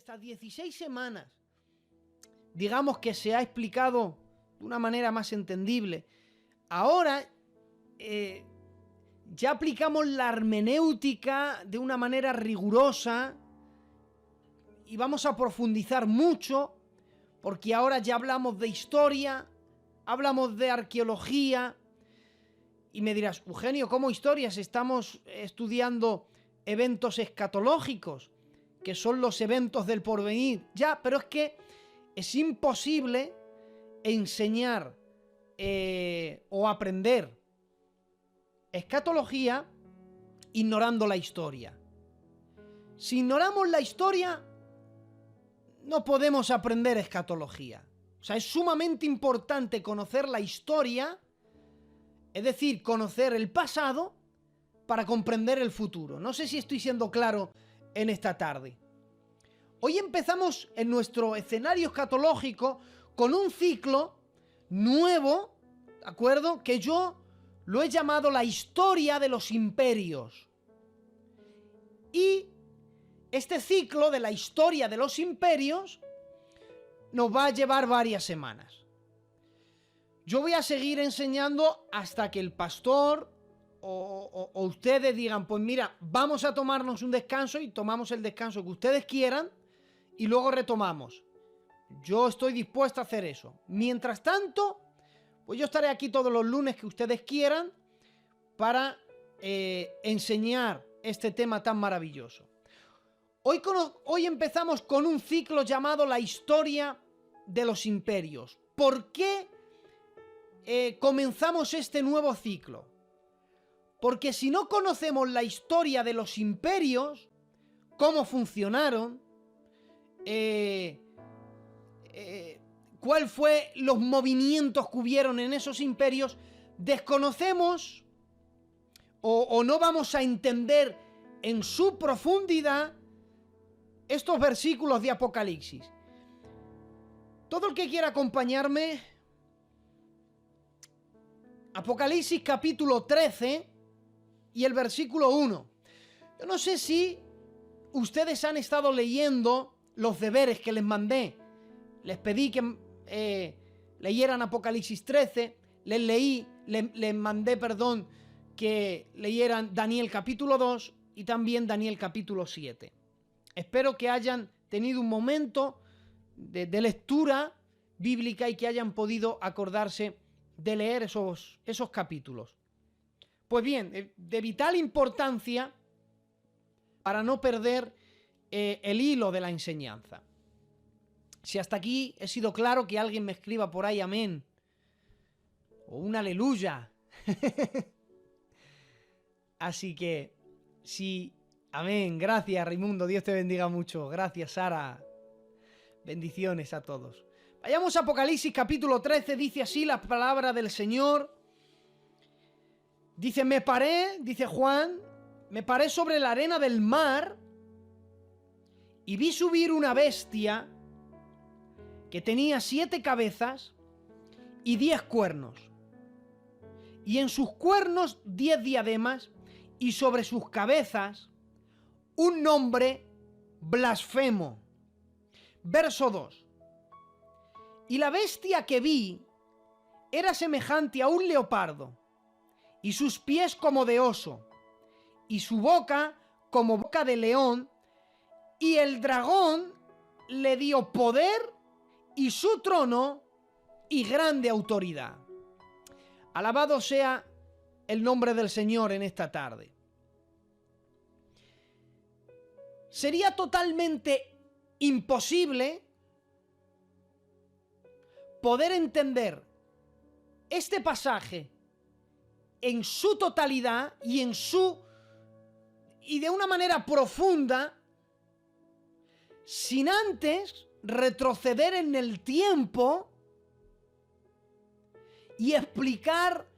estas 16 semanas, digamos que se ha explicado de una manera más entendible, ahora ya aplicamos la hermenéutica de una manera rigurosa y vamos a profundizar mucho, porque ahora ya hablamos de historia, hablamos de arqueología, y me dirás, Eugenio, ¿cómo historias? Estamos estudiando eventos escatológicos, que son los eventos del porvenir. Ya, pero es que es imposible enseñar o aprender escatología ignorando la historia. Si ignoramos la historia, no podemos aprender escatología. O sea, es sumamente importante conocer la historia, es decir, conocer el pasado para comprender el futuro. No sé si estoy siendo claro en esta tarde. Hoy empezamos en nuestro escenario escatológico con un ciclo nuevo, ¿de acuerdo? Que yo lo he llamado la historia de los imperios. Y este ciclo de la historia de los imperios nos va a llevar varias semanas. Yo voy a seguir enseñando hasta que el pastor o ustedes digan, pues mira, vamos a tomarnos un descanso, y tomamos el descanso que ustedes quieran y luego retomamos. Yo estoy dispuesto a hacer eso. Mientras tanto, pues yo estaré aquí todos los lunes que ustedes quieran para enseñar este tema tan maravilloso. Hoy empezamos con un ciclo llamado la historia de los imperios. ¿Por qué comenzamos este nuevo ciclo? Porque si no conocemos la historia de los imperios, cómo funcionaron, cuál fue los movimientos que hubieron en esos imperios, desconocemos o no vamos a entender en su profundidad estos versículos de Apocalipsis. Todo el que quiera acompañarme, Apocalipsis capítulo 13 y el versículo 1. Yo no sé si ustedes han estado leyendo los deberes que les mandé. Les pedí que leyeran Apocalipsis 13, les mandé, que leyeran Daniel capítulo 2 y también Daniel capítulo 7. Espero que hayan tenido un momento de lectura bíblica y que hayan podido acordarse de leer esos capítulos. Pues bien, de vital importancia para no perder el hilo de la enseñanza. Si hasta aquí he sido claro, que alguien me escriba por ahí amén o un aleluya. Así que sí, amén. Gracias, Raimundo, Dios te bendiga mucho. Gracias, Sara. Bendiciones a todos. Vayamos a Apocalipsis capítulo 13, dice así la palabra del Señor. Dice, dice Juan, me paré sobre la arena del mar y vi subir una bestia que tenía 7 cabezas y 10 cuernos, y en sus cuernos 10 diademas, y sobre sus cabezas un nombre blasfemo. Verso 2. Y la bestia que vi era semejante a un leopardo, y sus pies como de oso, y su boca como boca de león, y el dragón le dio poder y su trono y grande autoridad. Alabado sea el nombre del Señor en esta tarde. Sería totalmente imposible poder entender este pasaje en su totalidad y de una manera profunda sin antes retroceder en el tiempo y explicar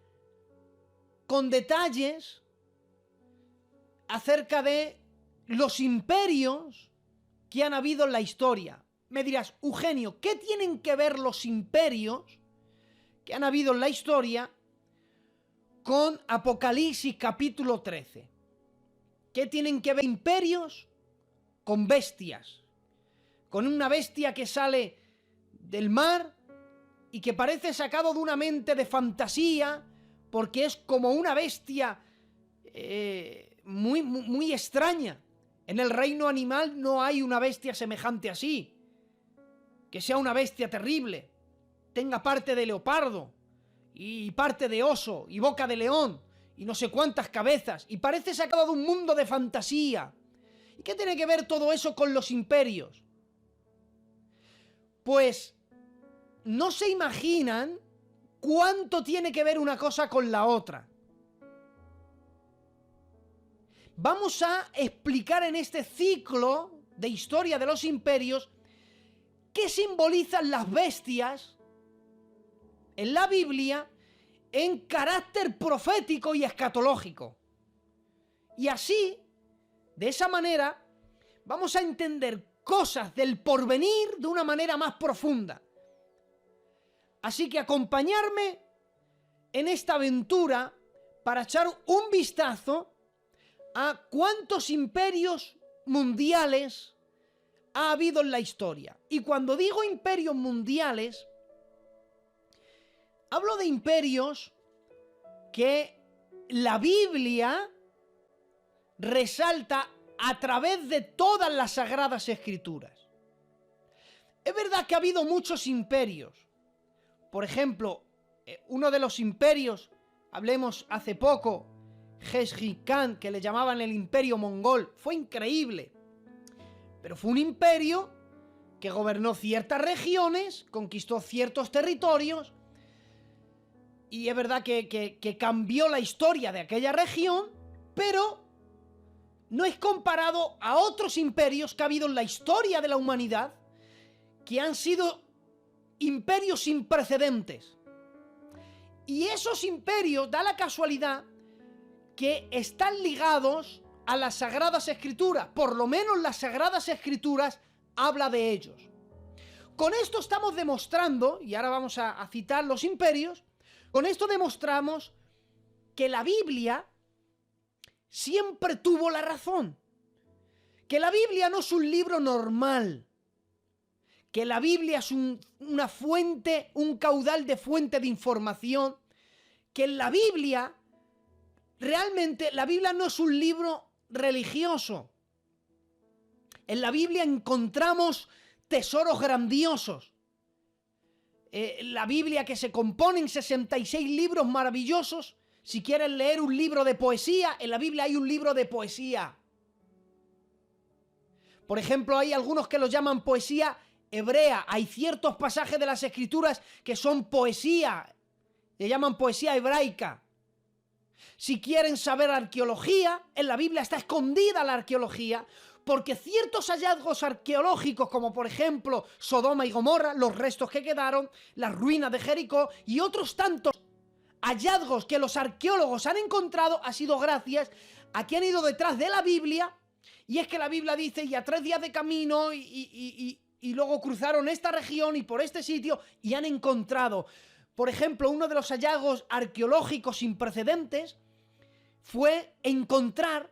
con detalles acerca de los imperios que han habido en la historia. Me dirás, Eugenio, ¿qué tienen que ver los imperios que han habido en la historia con Apocalipsis capítulo 13? ¿Qué tienen que ver imperios con bestias? con una bestia que sale del mar y que parece sacado de una mente de fantasía, porque es como una bestia muy extraña. En el reino animal no hay una bestia semejante así, que sea una bestia terrible, tenga parte de leopardo y parte de oso y boca de león y no sé cuántas cabezas, y parece sacado de un mundo de fantasía. ¿Y qué tiene que ver todo eso con los imperios? Pues no se imaginan cuánto tiene que ver una cosa con la otra. Vamos a explicar en este ciclo de historia de los imperios qué simbolizan las bestias en la Biblia en carácter profético y escatológico. Y así, de esa manera, vamos a entender cosas del porvenir de una manera más profunda. Así que acompañarme en esta aventura para echar un vistazo a cuántos imperios mundiales ha habido en la historia. Y cuando digo imperios mundiales, hablo de imperios que la Biblia resalta a través de todas las Sagradas Escrituras. Es verdad que ha habido muchos imperios. Por ejemplo, uno de los imperios, hablemos hace poco, Genghis Khan, que le llamaban el imperio mongol, fue increíble. Pero fue un imperio que gobernó ciertas regiones, conquistó ciertos territorios, y es verdad que cambió la historia de aquella región, pero no es comparado a otros imperios que ha habido en la historia de la humanidad, que han sido imperios sin precedentes. Y esos imperios, da la casualidad que están ligados a las Sagradas Escrituras. Por lo menos las Sagradas Escrituras habla de ellos. Con esto estamos demostrando, y ahora vamos a citar los imperios, con esto demostramos que la Biblia siempre tuvo la razón. Que la Biblia no es un libro normal. Que la Biblia es una fuente, un caudal de fuente de información. Que en la Biblia, realmente la Biblia no es un libro religioso. En la Biblia encontramos tesoros grandiosos. La Biblia, que se compone en 66 libros maravillosos. Si quieres leer un libro de poesía, en la Biblia hay un libro de poesía. Por ejemplo, hay algunos que lo llaman poesía hebrea. Hay ciertos pasajes de las Escrituras que son poesía. Le llaman poesía hebraica. Si quieren saber arqueología, en la Biblia está escondida la arqueología, porque ciertos hallazgos arqueológicos, como por ejemplo Sodoma y Gomorra, los restos que quedaron, las ruinas de Jericó y otros tantos hallazgos que los arqueólogos han encontrado, ha sido gracias a que han ido detrás de la Biblia. Y es que la Biblia dice, y a 3 días de camino, y luego cruzaron esta región y por este sitio, y han encontrado. Por ejemplo, uno de los hallazgos arqueológicos sin precedentes fue encontrar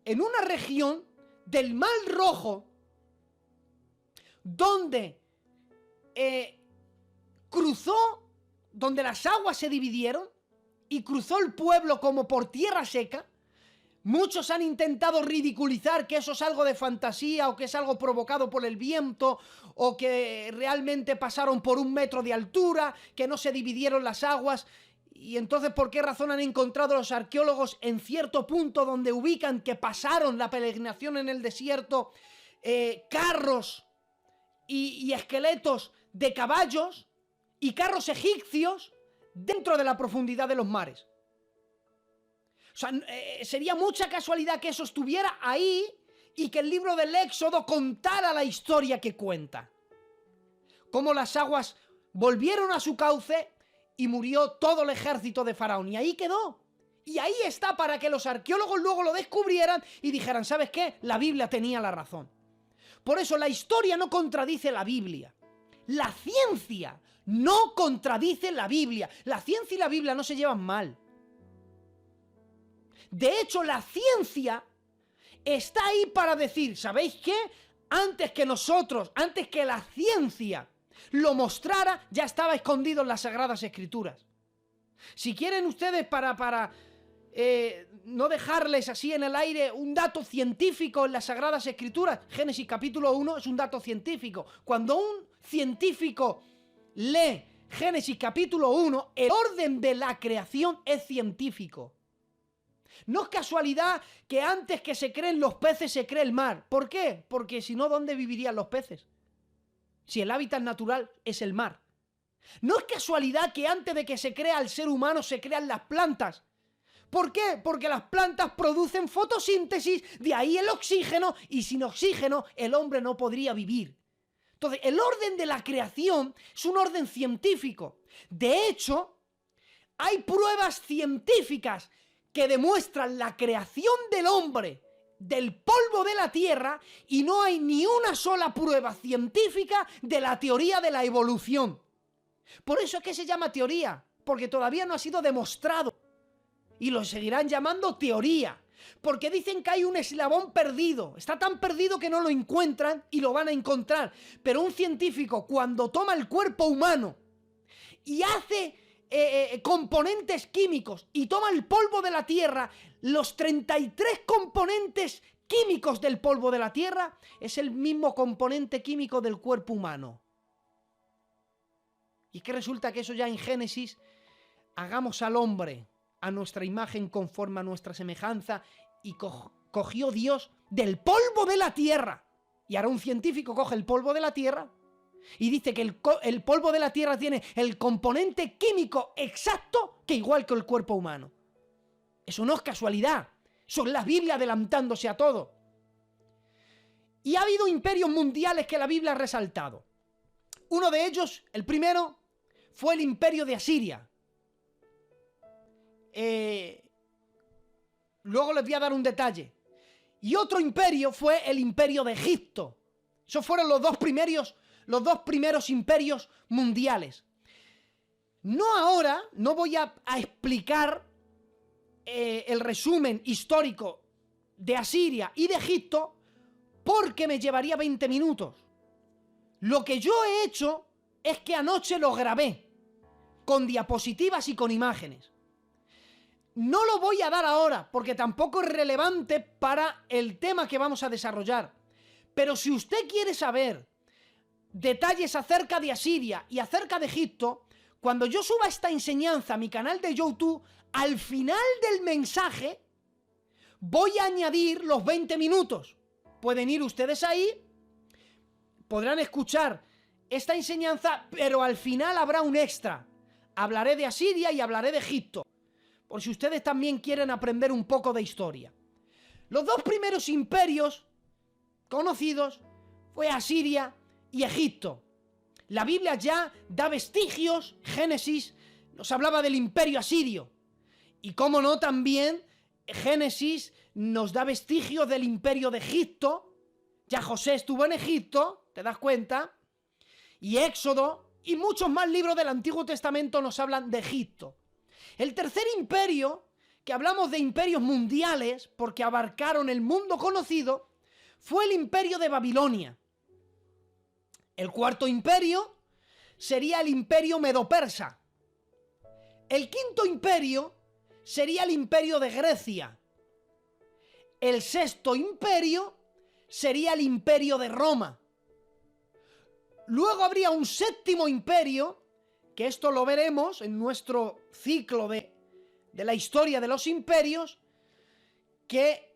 en una región del Mar Rojo, donde donde las aguas se dividieron y cruzó el pueblo como por tierra seca. Muchos han intentado ridiculizar que eso es algo de fantasía o que es algo provocado por el viento o que realmente pasaron por 1 metro de altura, que no se dividieron las aguas. Y entonces, ¿por qué razón han encontrado los arqueólogos en cierto punto donde ubican que pasaron la peregrinación en el desierto carros y esqueletos de caballos y carros egipcios dentro de la profundidad de los mares? O sea, sería mucha casualidad que eso estuviera ahí y que el libro del Éxodo contara la historia que cuenta. Cómo las aguas volvieron a su cauce y murió todo el ejército de Faraón. Y ahí quedó. Y ahí está para que los arqueólogos luego lo descubrieran y dijeran, ¿sabes qué? La Biblia tenía la razón. Por eso la historia no contradice la Biblia. La ciencia no contradice la Biblia. La ciencia y la Biblia no se llevan mal. De hecho, la ciencia está ahí para decir, ¿sabéis qué? antes que nosotros, antes que la ciencia lo mostrara, ya estaba escondido en las Sagradas Escrituras. Si quieren ustedes para no dejarles así en el aire un dato científico en las Sagradas Escrituras, Génesis capítulo 1 es un dato científico. Cuando un científico lee Génesis capítulo 1, el orden de la creación es científico. No es casualidad que antes que se creen los peces se cree el mar. ¿Por qué? Porque si no, ¿dónde vivirían los peces? Si el hábitat natural es el mar. No es casualidad que antes de que se crea el ser humano se crean las plantas. ¿Por qué? Porque las plantas producen fotosíntesis, de ahí el oxígeno, y sin oxígeno el hombre no podría vivir. Entonces, el orden de la creación es un orden científico. De hecho, hay pruebas científicas que demuestran la creación del hombre del polvo de la tierra y no hay ni una sola prueba científica de la teoría de la evolución. Por eso es que se llama teoría, porque todavía no ha sido demostrado. Y lo seguirán llamando teoría, porque dicen que hay un eslabón perdido. Está tan perdido que no lo encuentran y lo van a encontrar. Pero un científico, cuando toma el cuerpo humano y hace componentes químicos y toma el polvo de la tierra, los 33 componentes químicos del polvo de la tierra es el mismo componente químico del cuerpo humano. Y es que resulta que eso ya en Génesis, hagamos al hombre a nuestra imagen conforme a nuestra semejanza, y cogió Dios del polvo de la tierra. Y ahora un científico coge el polvo de la tierra y dice que el polvo de la tierra tiene el componente químico exacto que igual que el cuerpo humano. Eso no es casualidad, eso es la Biblia adelantándose a todo. Y ha habido imperios mundiales que la Biblia ha resaltado. Uno de ellos, el primero, fue el imperio de Asiria. Luego les voy a dar un detalle. Y otro imperio fue el imperio de Egipto. Esos fueron los dos primeros imperios mundiales. No voy a explicar el resumen histórico de Asiria y de Egipto porque me llevaría 20 minutos. Lo que yo he hecho es que anoche lo grabé con diapositivas y con imágenes. No lo voy a dar ahora porque tampoco es relevante para el tema que vamos a desarrollar. Pero si usted quiere saber detalles acerca de Asiria y acerca de Egipto, cuando yo suba esta enseñanza a mi canal de YouTube, al final del mensaje voy a añadir los 20 minutos. Pueden ir ustedes ahí, podrán escuchar esta enseñanza, pero al final habrá un extra. Hablaré de Asiria y hablaré de Egipto, por si ustedes también quieren aprender un poco de historia. Los dos primeros imperios conocidos fue Asiria y Egipto. La Biblia ya da vestigios. Génesis nos hablaba del imperio asirio. Y cómo no, también Génesis nos da vestigios del imperio de Egipto. Ya José estuvo en Egipto, ¿te das cuenta? Y Éxodo y muchos más libros del Antiguo Testamento nos hablan de Egipto. El tercer imperio, que hablamos de imperios mundiales porque abarcaron el mundo conocido, fue el imperio de Babilonia. El cuarto imperio sería el imperio medo-persa. El quinto imperio sería el imperio de Grecia. El sexto imperio sería el imperio de Roma. Luego habría un séptimo imperio, que esto lo veremos en nuestro ciclo de la historia de los imperios, que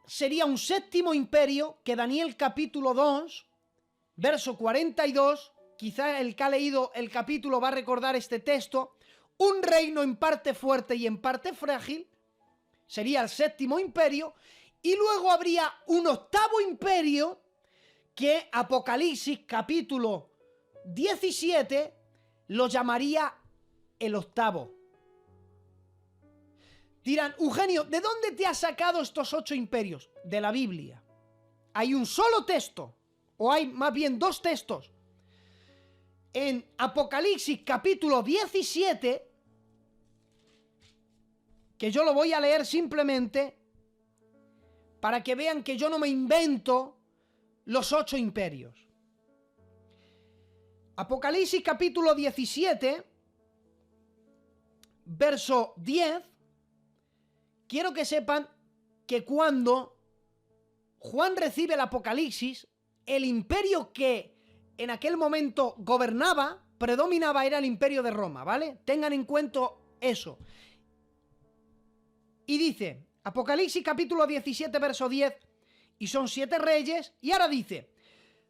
sería un séptimo imperio que Daniel capítulo 2, verso 42, quizá el que ha leído el capítulo va a recordar este texto: un reino en parte fuerte y en parte frágil, sería el séptimo imperio. Y luego habría un octavo imperio que Apocalipsis capítulo 17 lo llamaría el octavo. Dirán: Eugenio, ¿de dónde te has sacado estos 8 imperios? De la Biblia. Hay un solo texto, o hay más bien 2 textos. En Apocalipsis capítulo 17, que yo lo voy a leer simplemente para que vean que yo no me invento los 8 imperios. Apocalipsis capítulo 17, verso 10, quiero que sepan que cuando Juan recibe el Apocalipsis, el imperio que en aquel momento gobernaba, predominaba, era el imperio de Roma, ¿vale? Tengan en cuenta eso. Y dice, Apocalipsis capítulo 17, verso 10, y son 7 reyes, y ahora dice,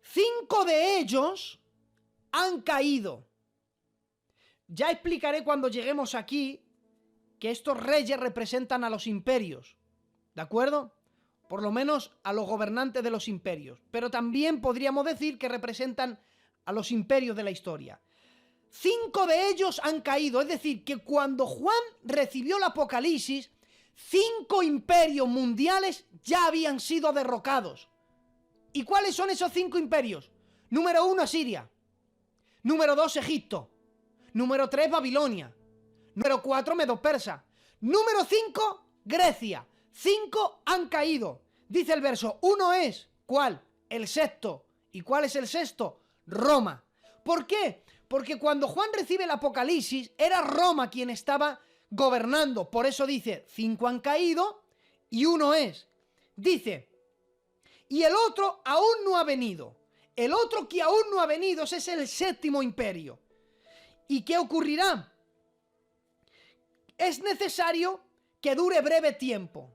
5 de ellos han caído. Ya explicaré cuando lleguemos aquí que estos reyes representan a los imperios, ¿de acuerdo? Por lo menos a los gobernantes de los imperios, pero también podríamos decir que representan a los imperios de la historia. 5 de ellos han caído, es decir, que cuando Juan recibió el Apocalipsis, 5 imperios mundiales ya habían sido derrocados. ¿Y cuáles son esos 5 imperios? Número 1, Asiria. Número 2, Egipto. Número 3, Babilonia. Número 4, Medo-Persa. Número 5, Grecia. 5 han caído. Dice el verso, uno es, ¿cuál? El sexto. ¿Y cuál es el sexto? Roma. ¿Por qué? Porque cuando Juan recibe el Apocalipsis, era Roma quien estaba gobernando. Por eso dice, 5 han caído y uno es. Dice, y el otro aún no ha venido. El otro que aún no ha venido, ese es el séptimo imperio. ¿Y qué ocurrirá? Es necesario que dure breve tiempo.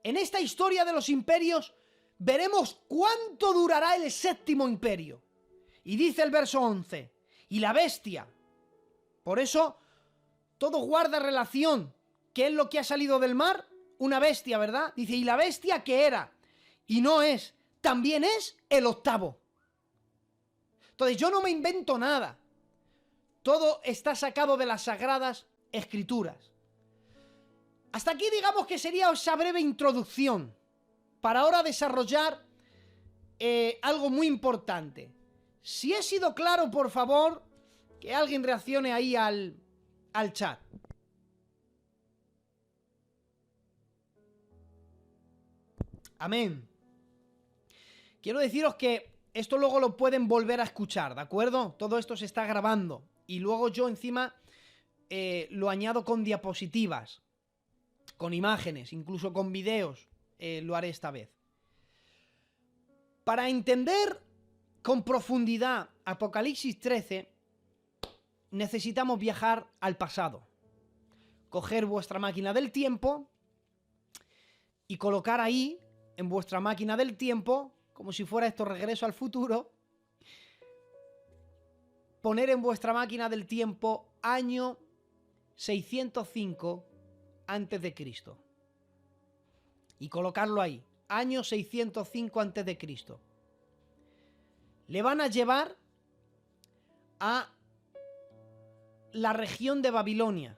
En esta historia de los imperios veremos cuánto durará el séptimo imperio. Y dice el verso 11, y la bestia. Por eso todo guarda relación. ¿Qué es lo que ha salido del mar? Una bestia, ¿verdad? Dice, ¿y la bestia qué era? Y no es, también es el octavo. Entonces yo no me invento nada. Todo está sacado de las Sagradas Escrituras. Hasta aquí digamos que sería esa breve introducción para ahora desarrollar algo muy importante. Si he sido claro, por favor, que alguien reaccione ahí al chat. Amén. Quiero deciros que esto luego lo pueden volver a escuchar, ¿de acuerdo? Todo esto se está grabando y luego yo encima lo añado con diapositivas, con imágenes, incluso con vídeos, lo haré esta vez. Para entender con profundidad Apocalipsis 13, necesitamos viajar al pasado. Coger vuestra máquina del tiempo y colocar ahí, en vuestra máquina del tiempo, como si fuera esto Regreso al Futuro, poner en vuestra máquina del tiempo año 605 antes de Cristo. Y colocarlo ahí, año 605 antes de Cristo. Le van a llevar a la región de Babilonia.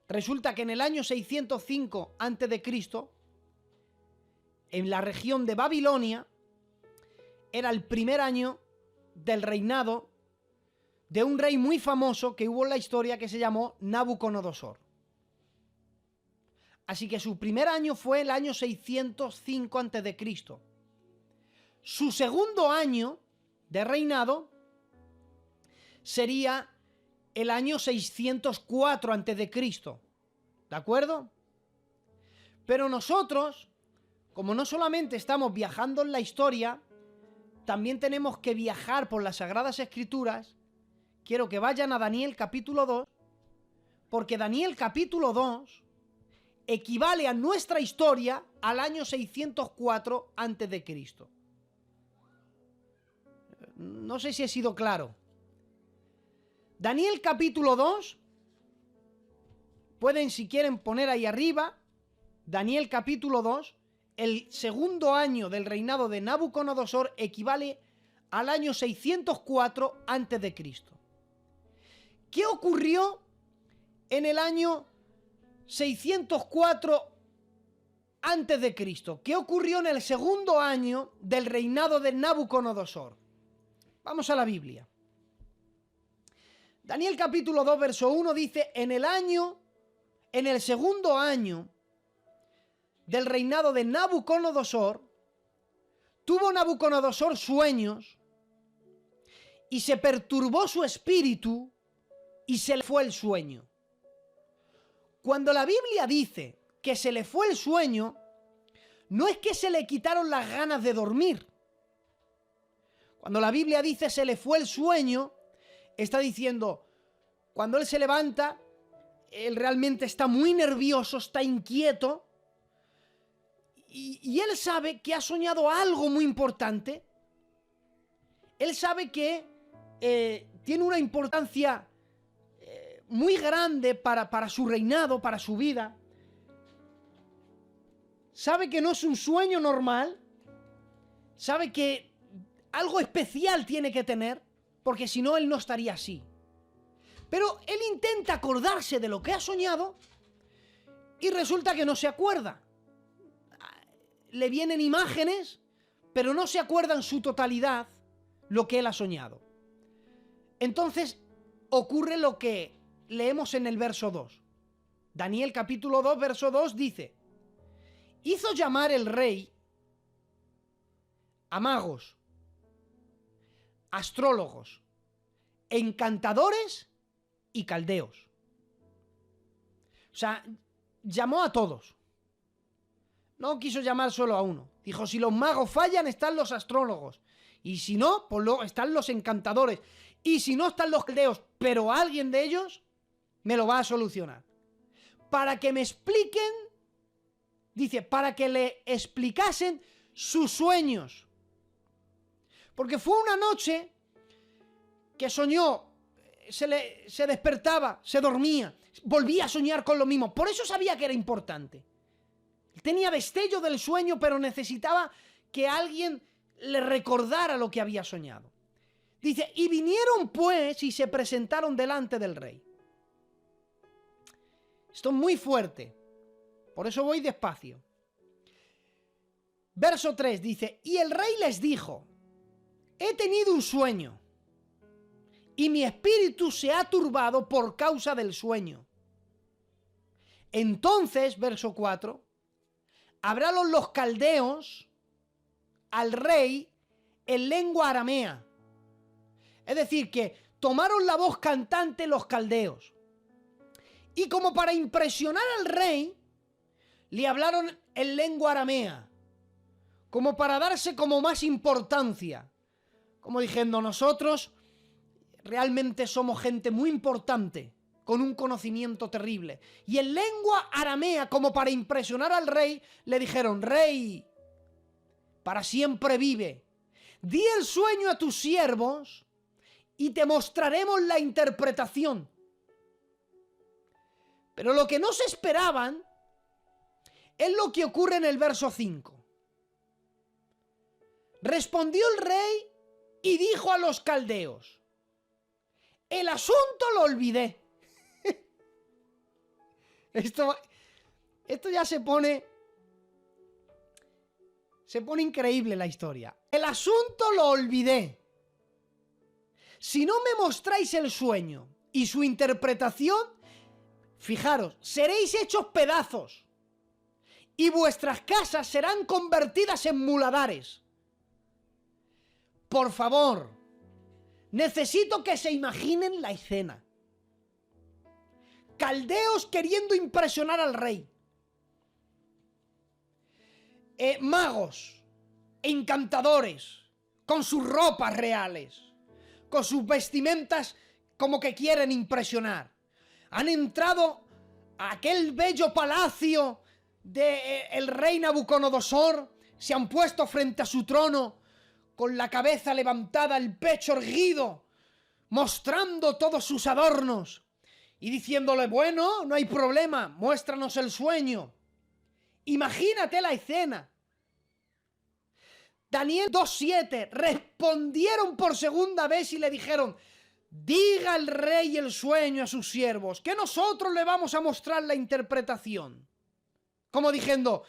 Resulta que en el año 605 antes de Cristo, en la región de Babilonia, era el primer año del reinado de un rey muy famoso que hubo en la historia que se llamó Nabucodonosor. Así que su primer año fue el año 605 a.C. Su segundo año de reinado sería el año 604 a.C. ¿De acuerdo? Pero nosotros, como no solamente estamos viajando en la historia, también tenemos que viajar por las Sagradas Escrituras. Quiero que vayan a Daniel capítulo 2, porque Daniel capítulo 2 equivale a nuestra historia al año 604 a.C. No sé si he sido claro. Daniel capítulo 2, pueden si quieren poner ahí arriba, Daniel capítulo 2, el segundo año del reinado de Nabucodonosor equivale al año 604 a.C. ¿Qué ocurrió en el año 604 a.C.? ¿Qué ocurrió en el segundo año del reinado de Nabucodonosor? Vamos a la Biblia. Daniel capítulo 2, verso 1 dice, en el segundo año del reinado de Nabucodonosor, tuvo tuvo Nabucodonosor sueños y se perturbó su espíritu y se le fue el sueño. Cuando la Biblia dice que se le fue el sueño, no es que se le quitaron las ganas de dormir. Cuando la Biblia dice se le fue el sueño, está diciendo, cuando él se levanta, él realmente está muy nervioso, está inquieto, y él sabe que ha soñado algo muy importante. Él sabe que tiene una importancia muy grande para su reinado, para su vida. Sabe que no es un sueño normal, sabe que algo especial tiene que tener, porque si no, él no estaría así. Pero él intenta acordarse de lo que ha soñado y resulta que no se acuerda. Le vienen imágenes, pero no se acuerda en su totalidad lo que él ha soñado. Entonces ocurre lo que leemos en el verso 2. Daniel capítulo 2, verso 2 dice: hizo llamar el rey a magos, astrólogos, encantadores y caldeos. O sea, llamó a todos. No quiso llamar solo a uno. Dijo, si los magos fallan, están los astrólogos. Y si no, pues luego están los encantadores. Y si no, están los caldeos. Pero alguien de ellos me lo va a solucionar. Para que me expliquen, dice, para que le explicasen sus sueños. Porque fue una noche que soñó, se despertaba, se dormía, volvía a soñar con lo mismo. Por eso sabía que era importante. Tenía destello del sueño, pero necesitaba que alguien le recordara lo que había soñado. Dice, y vinieron pues y se presentaron delante del rey. Esto es muy fuerte, por eso voy despacio. Verso 3 dice, y el rey les dijo, he tenido un sueño, y mi espíritu se ha turbado por causa del sueño. Entonces, verso 4, hablaron los caldeos al rey en lengua aramea. Es decir, que tomaron la voz cantante los caldeos. Y como para impresionar al rey, le hablaron en lengua aramea. Como para darse como más importancia. Como diciendo, nosotros realmente somos gente muy importante, con un conocimiento terrible. Y en lengua aramea, como para impresionar al rey, le dijeron, rey, para siempre vive. Di el sueño a tus siervos y te mostraremos la interpretación. Pero lo que no se esperaban es lo que ocurre en el verso 5. Respondió el rey y dijo a los caldeos, el asunto lo olvidé. Esto ya se pone increíble la historia. El asunto lo olvidé. Si no me mostráis el sueño y su interpretación, fijaros, seréis hechos pedazos y vuestras casas serán convertidas en muladares. Por favor, necesito que se imaginen la escena. Caldeos queriendo impresionar al rey. Magos, encantadores, con sus ropas reales, con sus vestimentas como que quieren impresionar. Han entrado a aquel bello palacio del rey Nabucodonosor, se han puesto frente a su trono, con la cabeza levantada, el pecho erguido, mostrando todos sus adornos. Y diciéndole, bueno, no hay problema, muéstranos el sueño. Imagínate la escena. Daniel 2:7, respondieron por segunda vez y le dijeron, diga el rey el sueño a sus siervos, que nosotros le vamos a mostrar la interpretación. Como diciendo,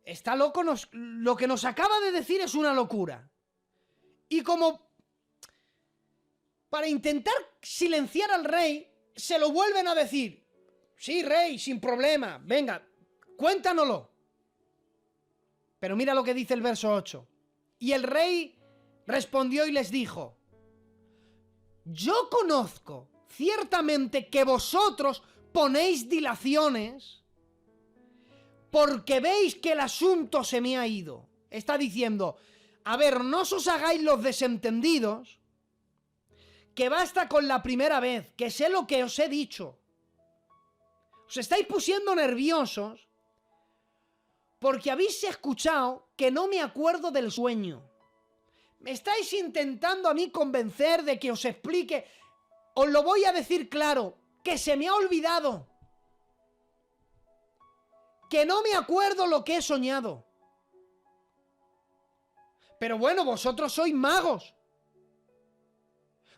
está loco, lo que nos acaba de decir es una locura. Y como para intentar silenciar al rey, se lo vuelven a decir. Sí, rey, sin problema, venga, cuéntanoslo. Pero mira lo que dice el verso 8. Y el rey respondió y les dijo: yo conozco ciertamente que vosotros ponéis dilaciones porque veis que el asunto se me ha ido. Está diciendo: a ver, no os hagáis los desentendidos, que basta con la primera vez, que sé lo que os he dicho. Os estáis pusiendo nerviosos porque habéis escuchado que no me acuerdo del sueño. Me estáis intentando a mí convencer de que os explique. Os lo voy a decir claro, que se me ha olvidado. Que no me acuerdo lo que he soñado. Pero bueno, vosotros sois magos.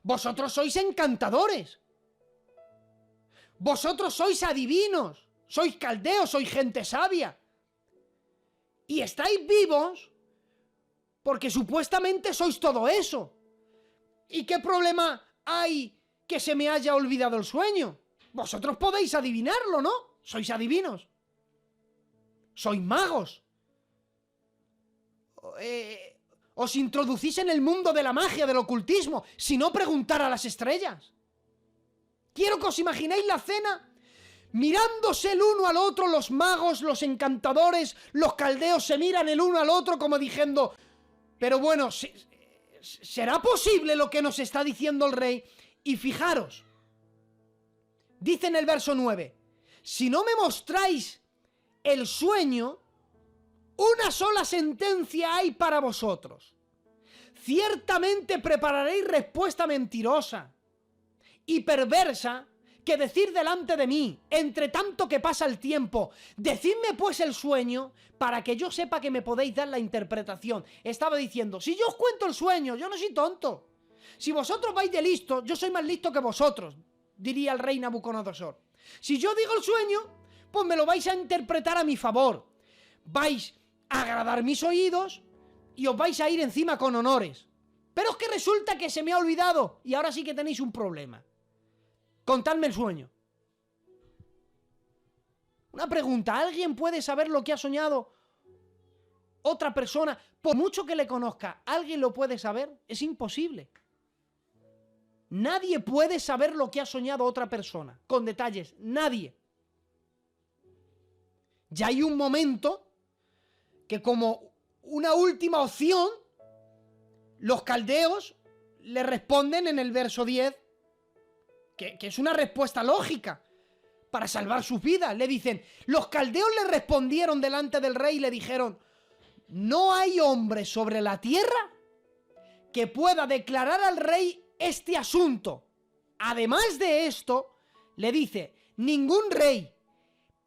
Vosotros sois encantadores. Vosotros sois adivinos. Sois caldeos, sois gente sabia. Y estáis vivos porque supuestamente sois todo eso. ¿Y qué problema hay que se me haya olvidado el sueño? Vosotros podéis adivinarlo, ¿no? Sois adivinos. Sois magos. Os introducís en el mundo de la magia, del ocultismo, si no preguntar a las estrellas. Quiero que os imaginéis la cena mirándose el uno al otro, los magos, los encantadores, los caldeos se miran el uno al otro como diciendo: pero bueno, ¿será posible lo que nos está diciendo el rey? Y fijaros, dice en el verso 9, si no me mostráis el sueño, una sola sentencia hay para vosotros. Ciertamente prepararéis respuesta mentirosa y perversa que decir delante de mí, entre tanto que pasa el tiempo. Decidme pues el sueño, para que yo sepa que me podéis dar la interpretación. Estaba diciendo: si yo os cuento el sueño, yo no soy tonto. Si vosotros vais de listo, yo soy más listo que vosotros, diría el rey Nabucodonosor. Si yo digo el sueño, pues me lo vais a interpretar a mi favor. Vais a agradar mis oídos y os vais a ir encima con honores. Pero es que resulta que se me ha olvidado y ahora sí que tenéis un problema. Contadme el sueño. Una pregunta: ¿alguien puede saber lo que ha soñado otra persona? Por mucho que le conozca, ¿alguien lo puede saber? Es imposible. Nadie puede saber lo que ha soñado otra persona, con detalles, nadie. Ya hay un momento que, como una última opción, los caldeos le responden en el verso 10, que es una respuesta lógica para salvar sus vidas. Le dicen: los caldeos le respondieron delante del rey y le dijeron: no hay hombre sobre la tierra que pueda declarar al rey este asunto. Además de esto, le dice: ningún rey,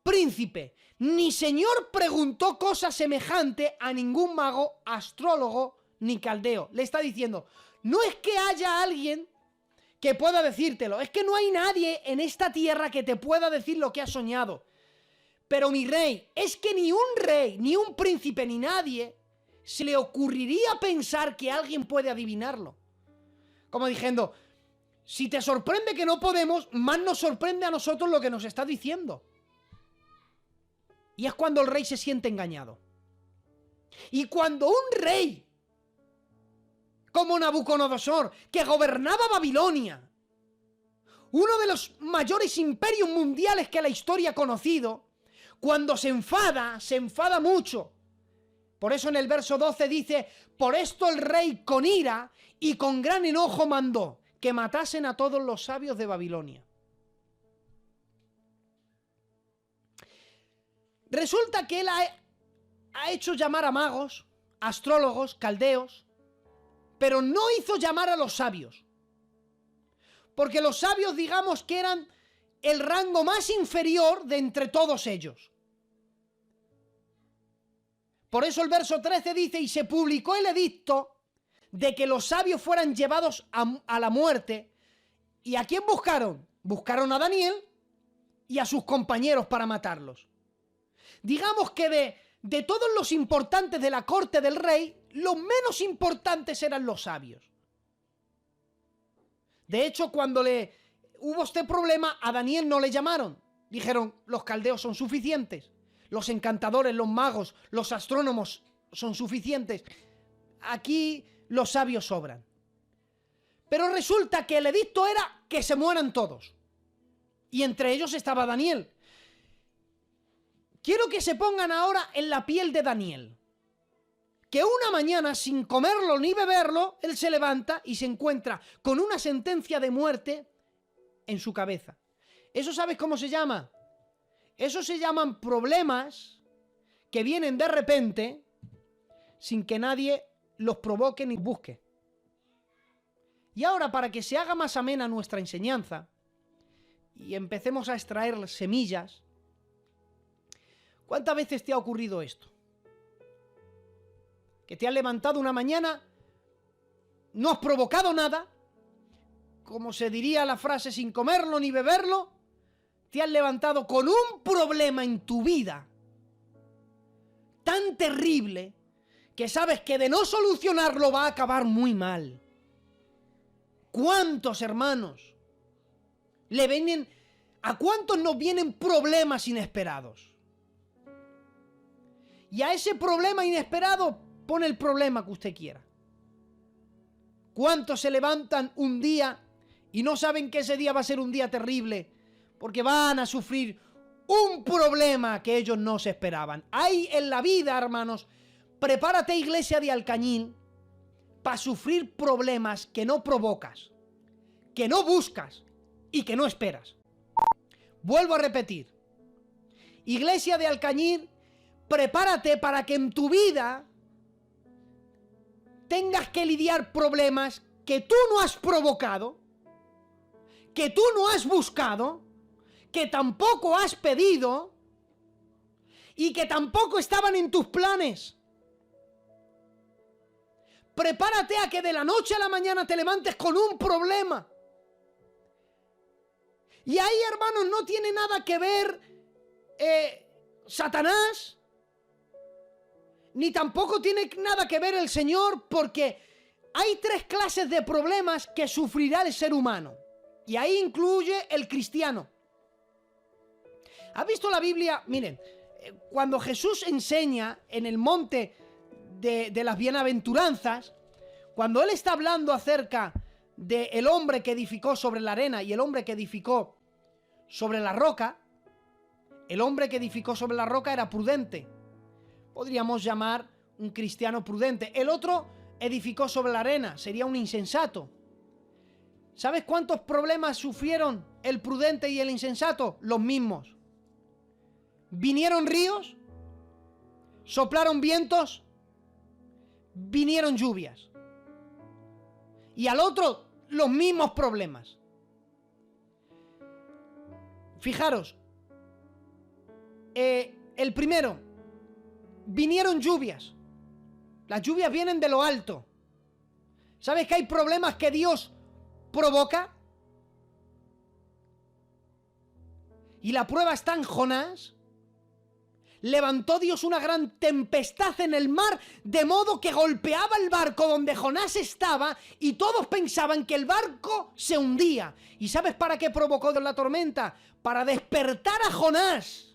príncipe, ni señor preguntó cosa semejante a ningún mago, astrólogo, ni caldeo. Le está diciendo: no es que haya alguien que pueda decírtelo, es que no hay nadie en esta tierra que te pueda decir lo que has soñado. Pero mi rey, es que ni un rey, ni un príncipe, ni nadie se le ocurriría pensar que alguien puede adivinarlo. Como diciendo: si te sorprende que no podemos, más nos sorprende a nosotros lo que nos está diciendo. Y es cuando el rey se siente engañado. Y cuando un rey como Nabucodonosor, que gobernaba Babilonia, uno de los mayores imperios mundiales que la historia ha conocido, cuando se enfada mucho. Por eso en el verso 12 dice: por esto el rey con ira y con gran enojo mandó que matasen a todos los sabios de Babilonia. Resulta que él ha hecho llamar a magos, astrólogos, caldeos, pero no hizo llamar a los sabios. Porque los sabios, digamos que eran el rango más inferior de entre todos ellos. Por eso el verso 13 dice: y se publicó el edicto de que los sabios fueran llevados a la muerte. ¿Y a quién buscaron? Buscaron a Daniel y a sus compañeros para matarlos. Digamos que de todos los importantes de la corte del rey, los menos importantes eran los sabios. De hecho, cuando hubo este problema, a Daniel no le llamaron. Dijeron: los caldeos son suficientes, los encantadores, los magos, los astrónomos son suficientes. aquí los sabios sobran. Pero resulta que el edicto era que se mueran todos. Y entre ellos estaba Daniel. Quiero que se pongan ahora en la piel de Daniel. Que una mañana, sin comerlo ni beberlo, él se levanta y se encuentra con una sentencia de muerte en su cabeza. ¿Eso sabes cómo se llama? Eso se llaman problemas que vienen de repente sin que nadie los provoque ni busque. Y ahora, para que se haga más amena nuestra enseñanza y empecemos a extraer semillas, ¿cuántas veces te ha ocurrido esto? Que te has levantado una mañana, no has provocado nada, como se diría la frase, sin comerlo ni beberlo, te has levantado con un problema en tu vida tan terrible que sabes que de no solucionarlo va a acabar muy mal. ¿Cuántos hermanos le vienen, a cuántos nos vienen problemas inesperados? Y a ese problema inesperado pone el problema que usted quiera. ¿Cuántos se levantan un día y no saben que ese día va a ser un día terrible porque van a sufrir un problema que ellos no se esperaban? Hay en la vida, hermanos, prepárate, iglesia de Alcañil, para sufrir problemas que no provocas, que no buscas y que no esperas. Vuelvo a repetir. Iglesia de Alcañil, prepárate para que en tu vida tengas que lidiar problemas que tú no has provocado, que tú no has buscado, que tampoco has pedido y que tampoco estaban en tus planes. Prepárate a que de la noche a la mañana te levantes con un problema. Y ahí, hermanos, no tiene nada que ver Satanás, ni tampoco tiene nada que ver el Señor, porque hay tres clases de problemas que sufrirá el ser humano. Y ahí incluye el cristiano. ¿Ha visto la Biblia? Miren, cuando Jesús enseña en el monte de las bienaventuranzas, cuando Él está hablando acerca del hombre que edificó sobre la arena y el hombre que edificó sobre la roca, el hombre que edificó sobre la roca era prudente. Podríamos llamar un cristiano prudente. El otro edificó sobre la arena, sería un insensato. ¿Sabes cuántos problemas sufrieron el prudente y el insensato? Los mismos. Vinieron ríos, soplaron vientos, vinieron lluvias. Y al otro, los mismos problemas. Fijaros, el primero, vinieron lluvias. Las lluvias vienen de lo alto. ¿Sabes que hay problemas que Dios provoca? Y la prueba está en Jonás. Levantó Dios una gran tempestad en el mar, de modo que golpeaba el barco donde Jonás estaba y todos pensaban que el barco se hundía. ¿Y sabes para qué provocó la tormenta? Para despertar a Jonás,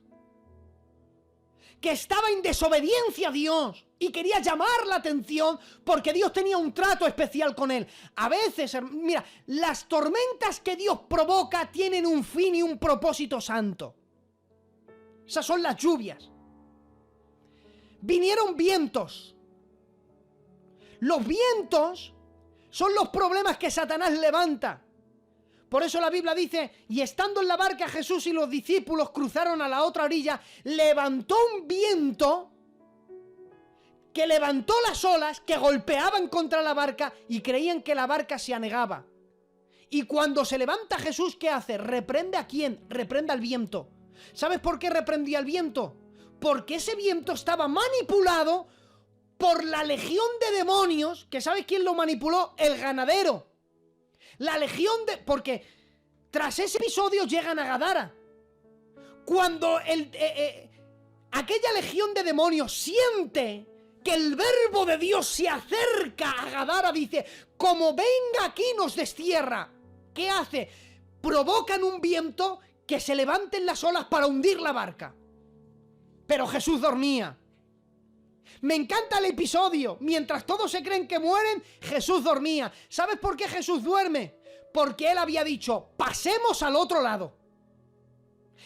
que estaba en desobediencia a Dios y quería llamar la atención porque Dios tenía un trato especial con él. A veces, mira, las tormentas que Dios provoca tienen un fin y un propósito santo. Esas son las lluvias. Vinieron vientos. Los vientos son los problemas que Satanás levanta. Por eso la Biblia dice, y estando en la barca Jesús y los discípulos cruzaron a la otra orilla, levantó un viento que levantó las olas que golpeaban contra la barca y creían que la barca se anegaba. Y cuando se levanta Jesús, ¿qué hace? ¿Reprende a quién? Reprende al viento. ¿Sabes por qué reprendía al viento? Porque ese viento estaba manipulado por la legión de demonios, que ¿sabes quién lo manipuló? El ganadero. La legión de... Porque tras ese episodio llegan a Gadara. Cuando aquella legión de demonios siente que el verbo de Dios se acerca a Gadara, dice, como venga aquí nos destierra. ¿Qué hace? Provocan un viento que se levanten las olas para hundir la barca. Pero Jesús dormía. Me encanta el episodio. Mientras todos se creen que mueren, Jesús dormía. ¿Sabes por qué Jesús duerme? Porque él había dicho, pasemos al otro lado.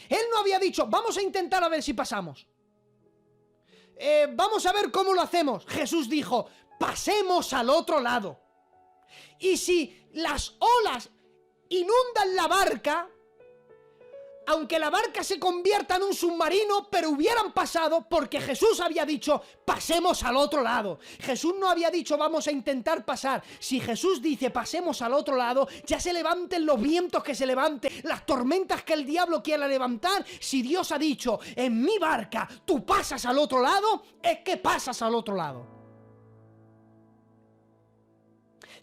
Él no había dicho, vamos a intentar a ver si pasamos. Vamos a ver cómo lo hacemos. Jesús dijo, pasemos al otro lado. Y si las olas inundan la barca, aunque la barca se convierta en un submarino, pero hubieran pasado porque Jesús había dicho, pasemos al otro lado. Jesús no había dicho, vamos a intentar pasar. Si Jesús dice, pasemos al otro lado, ya se levanten los vientos que se levanten, las tormentas que el diablo quiera levantar. Si Dios ha dicho, en mi barca, tú pasas al otro lado, es que pasas al otro lado.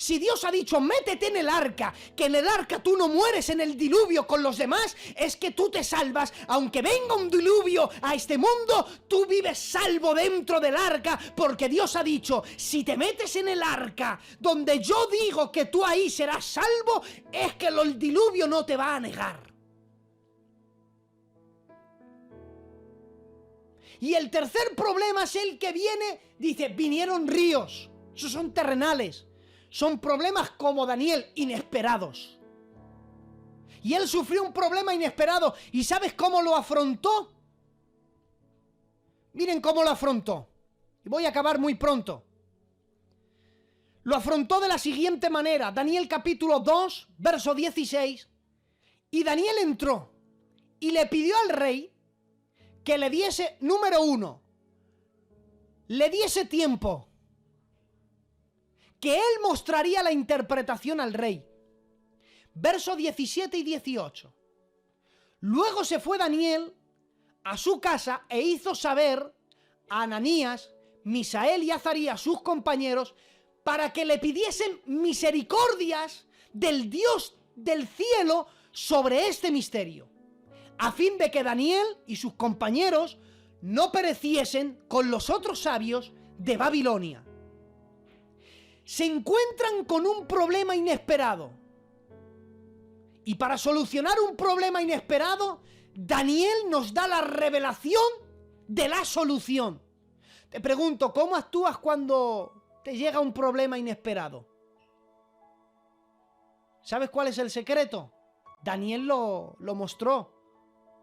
Si Dios ha dicho, métete en el arca, que en el arca tú no mueres en el diluvio con los demás, es que tú te salvas. Aunque venga un diluvio a este mundo, tú vives salvo dentro del arca, porque Dios ha dicho, si te metes en el arca, donde yo digo que tú ahí serás salvo, es que el diluvio no te va a negar. Y el tercer problema es el que viene, dice, vinieron ríos, esos son terrenales. Son problemas como Daniel, inesperados. Y él sufrió un problema inesperado. ¿Y sabes cómo lo afrontó? Miren cómo lo afrontó. Y voy a acabar muy pronto. Lo afrontó de la siguiente manera. Daniel capítulo 2, verso 16. Y Daniel entró y le pidió al rey que le diese, número 1, le diese tiempo. Que él mostraría la interpretación al rey. Verso 17 y 18. Luego se fue Daniel a su casa e hizo saber a Ananías, Misael y Azarías, sus compañeros, para que le pidiesen misericordias del Dios del cielo sobre este misterio, a fin de que Daniel y sus compañeros no pereciesen con los otros sabios de Babilonia. Se encuentran con un problema inesperado. Y para solucionar un problema inesperado, Daniel nos da la revelación de la solución. Te pregunto, ¿cómo actúas cuando te llega un problema inesperado? ¿Sabes cuál es el secreto? Daniel lo mostró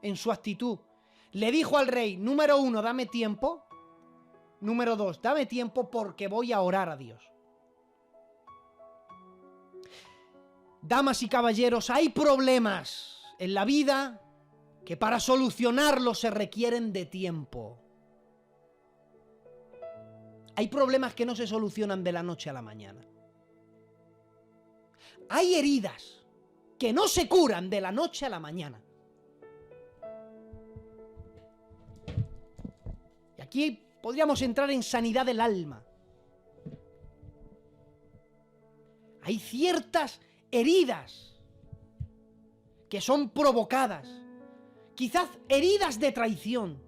en su actitud. Le dijo al rey, número 1, dame tiempo. Número 2, dame tiempo porque voy a orar a Dios. Damas y caballeros, hay problemas en la vida que para solucionarlos se requieren de tiempo. Hay problemas que no se solucionan de la noche a la mañana. Hay heridas que no se curan de la noche a la mañana. Y aquí podríamos entrar en sanidad del alma. Hay ciertas heridas que son provocadas, quizás heridas de traición.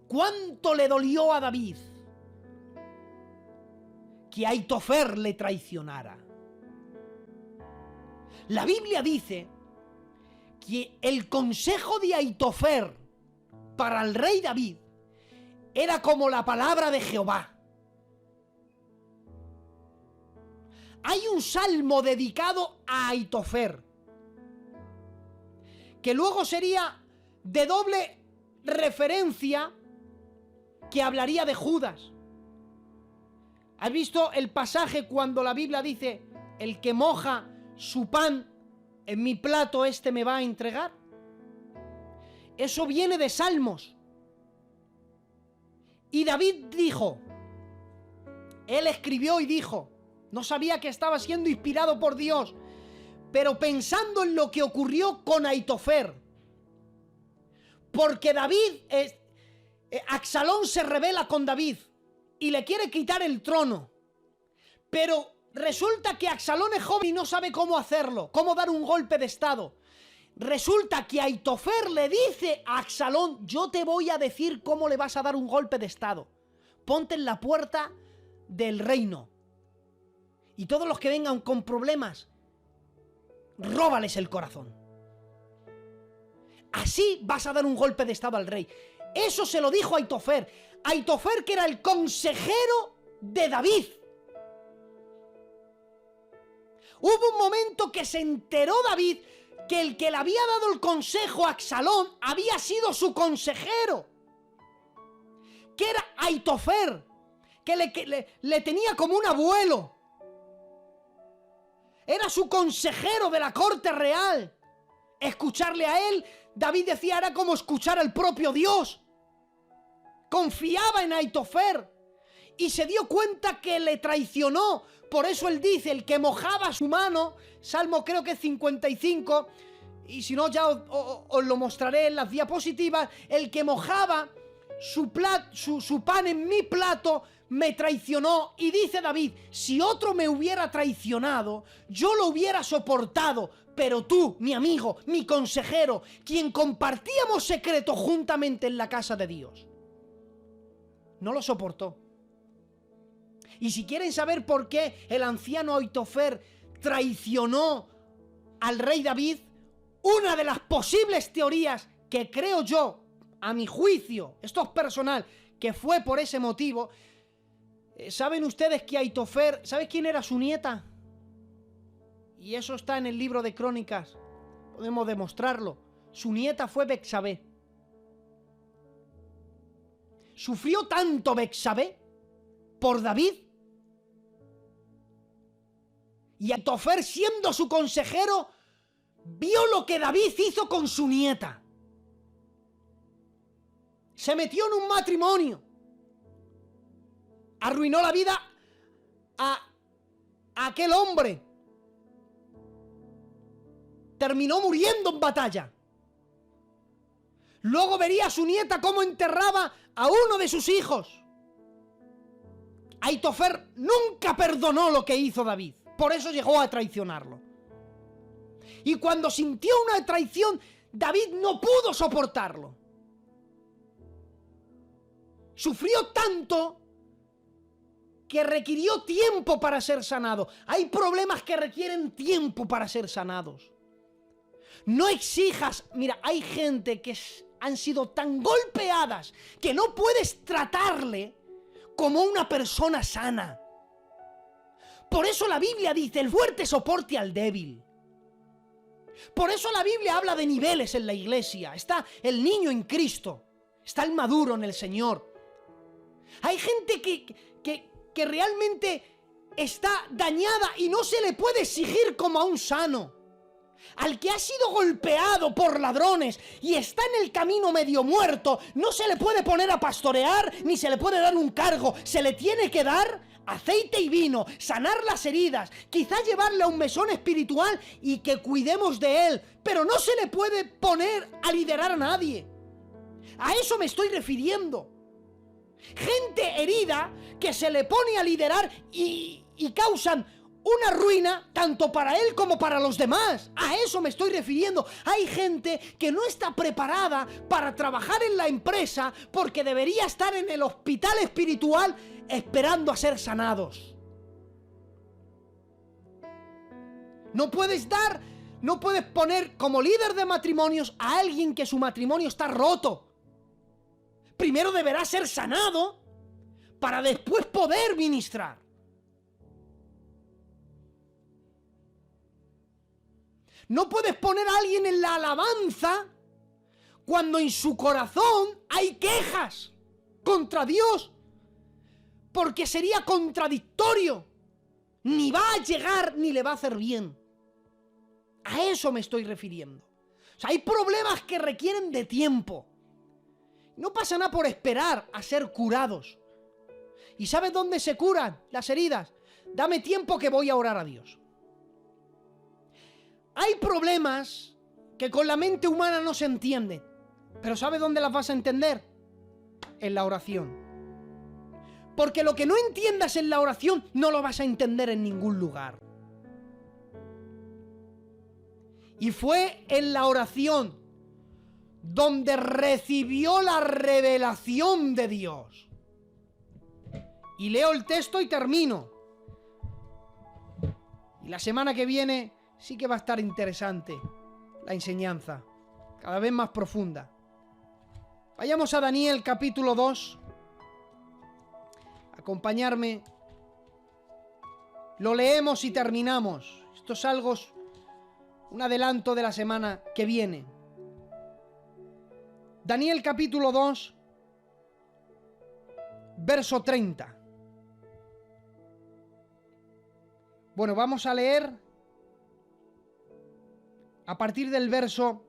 ¿Cuánto le dolió a David que Aitofer le traicionara? La Biblia dice que el consejo de Aitofer para el rey David era como la palabra de Jehová. Hay un salmo dedicado a Aitofer, que luego sería de doble referencia, que hablaría de Judas. ¿Has visto el pasaje cuando la Biblia dice, el que moja su pan en mi plato, este me va a entregar? Eso viene de Salmos. Y David dijo, él escribió y dijo, no sabía que estaba siendo inspirado por Dios, pero pensando en lo que ocurrió con Aitofer, porque Absalón se rebela con David y le quiere quitar el trono, pero resulta que Absalón es joven y no sabe cómo hacerlo, cómo dar un golpe de estado. Resulta que Aitofer le dice a Absalón, yo te voy a decir cómo le vas a dar un golpe de estado. Ponte en la puerta del reino. Y todos los que vengan con problemas, róbales el corazón. Así vas a dar un golpe de estado al rey. Eso se lo dijo Aitofer. Aitofer, que era el consejero de David. Hubo un momento que se enteró David que el que le había dado el consejo a Absalón había sido su consejero, que era Aitofer, que le tenía como un abuelo. Era su consejero de la corte real. Escucharle a él, David decía, era como escuchar al propio Dios. Confiaba en Aitofer y se dio cuenta que le traicionó. Por eso él dice, el que mojaba su mano, Salmo creo que 55, y si no ya os lo mostraré en las diapositivas, el que mojaba su pan en mi plato, me traicionó. Y dice David, si otro me hubiera traicionado, yo lo hubiera soportado, pero tú, mi amigo, mi consejero, quien compartíamos secretos juntamente en la casa de Dios, no lo soportó. Y si quieren saber por qué el anciano Aitofer traicionó al rey David, una de las posibles teorías que creo yo, a mi juicio, esto es personal, que fue por ese motivo. ¿Saben ustedes que Aitofer, ¿sabes quién era su nieta? Y eso está en el libro de Crónicas, podemos demostrarlo. Su nieta fue Betsabé. Sufrió tanto Betsabé por David, y Aitofer, siendo su consejero, vio lo que David hizo con su nieta. Se metió en un matrimonio, arruinó la vida a aquel hombre, terminó muriendo en batalla. Luego vería a su nieta cómo enterraba a uno de sus hijos. Aitofer nunca perdonó lo que hizo David, por eso llegó a traicionarlo. Y cuando sintió una traición, David no pudo soportarlo. Sufrió tanto que requirió tiempo para ser sanado. Hay problemas que requieren tiempo para ser sanados. No exijas. Mira, hay gente que han sido tan golpeadas que no puedes tratarle como una persona sana. Por eso la Biblia dice, el fuerte soporte al débil. Por eso la Biblia habla de niveles en la iglesia. Está el niño en Cristo, está el maduro en el Señor. Hay gente que realmente está dañada y no se le puede exigir como a un sano. Al que ha sido golpeado por ladrones y está en el camino medio muerto, no se le puede poner a pastorear ni se le puede dar un cargo. Se le tiene que dar aceite y vino, sanar las heridas, quizás llevarle a un mesón espiritual y que cuidemos de él, pero no se le puede poner a liderar a nadie. A eso me estoy refiriendo. Gente herida que se le pone a liderar y causan una ruina tanto para él como para los demás. A eso me estoy refiriendo. Hay gente que no está preparada para trabajar en la empresa porque debería estar en el hospital espiritual esperando a ser sanados. No puedes poner como líder de matrimonios a alguien que su matrimonio está roto. Primero deberá ser sanado para después poder ministrar. No puedes poner a alguien en la alabanza cuando en su corazón hay quejas contra Dios, porque sería contradictorio. Ni va a llegar ni le va a hacer bien. A eso me estoy refiriendo. O sea, hay problemas que requieren de tiempo. No pasa nada por esperar a ser curados. ¿Y sabes dónde se curan las heridas? Dame tiempo que voy a orar a Dios. Hay problemas que con la mente humana no se entienden. Pero ¿sabes dónde las vas a entender? En la oración. Porque lo que no entiendas en la oración no lo vas a entender en ningún lugar. Y fue en la oración donde recibió la revelación de Dios. Y leo el texto y termino. Y la semana que viene sí que va a estar interesante la enseñanza, cada vez más profunda. Vayamos a Daniel capítulo 2. Acompañarme. Lo leemos y terminamos. Esto es algo, un adelanto de la semana que viene. Daniel capítulo 2, verso 30. Bueno, vamos a leer a partir del verso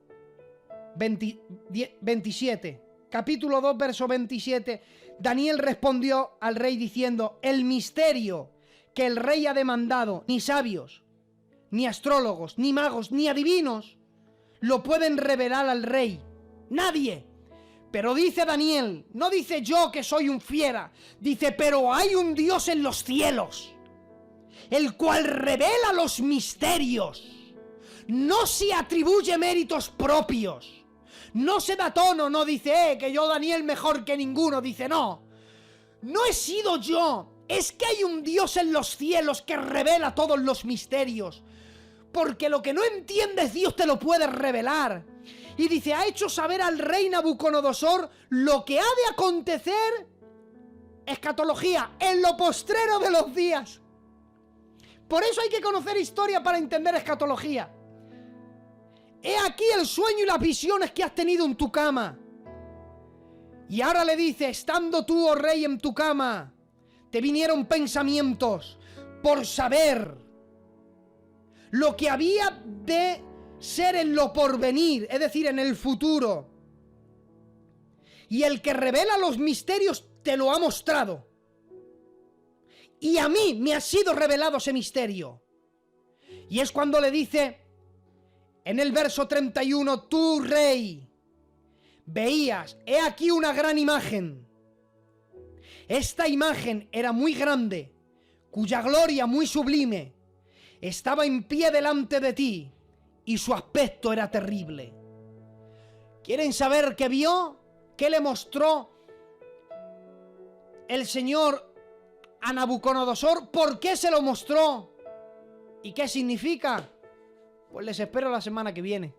27. Capítulo 2, verso 27. Daniel respondió al rey diciendo: el misterio que el rey ha demandado, ni sabios, ni astrólogos, ni magos, ni adivinos lo pueden revelar al rey. Nadie. Pero dice Daniel, no dice yo que soy un fiera, dice: pero hay un Dios en los cielos, el cual revela los misterios. No se atribuye méritos propios. No se da tono, no dice, que yo Daniel mejor que ninguno. Dice, no he sido yo. Es que hay un Dios en los cielos que revela todos los misterios. Porque lo que no entiendes, Dios te lo puede revelar. Y dice, ha hecho saber al rey Nabucodonosor lo que ha de acontecer, escatología, en lo postrero de los días. Por eso hay que conocer historia para entender escatología. He aquí el sueño y las visiones que has tenido en tu cama. Y ahora le dice, estando tú, oh rey, en tu cama, te vinieron pensamientos por saber lo que había de ser en lo porvenir, es decir, en el futuro. Y el que revela los misterios te lo ha mostrado. Y a mí me ha sido revelado ese misterio. Y es cuando le dice, en el verso 31, tú, rey, veías, he aquí una gran imagen. Esta imagen era muy grande, cuya gloria muy sublime estaba en pie delante de ti, y su aspecto era terrible. ¿Quieren saber qué vio? ¿Qué le mostró el Señor a Nabucodonosor? ¿Por qué se lo mostró? ¿Y qué significa? Pues les espero la semana que viene,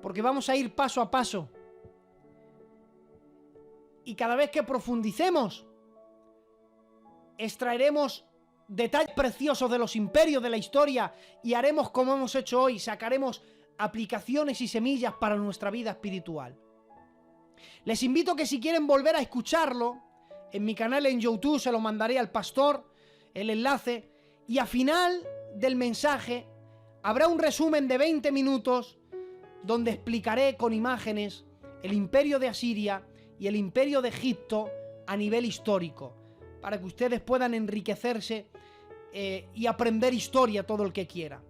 porque vamos a ir paso a paso. Y cada vez que profundicemos, extraeremos detalles preciosos de los imperios de la historia y haremos como hemos hecho hoy, sacaremos aplicaciones y semillas para nuestra vida espiritual. Les invito a que si quieren volver a escucharlo, en mi canal en YouTube se lo mandaré al pastor, el enlace, y al final del mensaje habrá un resumen de 20 minutos donde explicaré con imágenes el imperio de Asiria y el imperio de Egipto a nivel histórico, para que ustedes puedan enriquecerse y aprender historia todo el que quiera.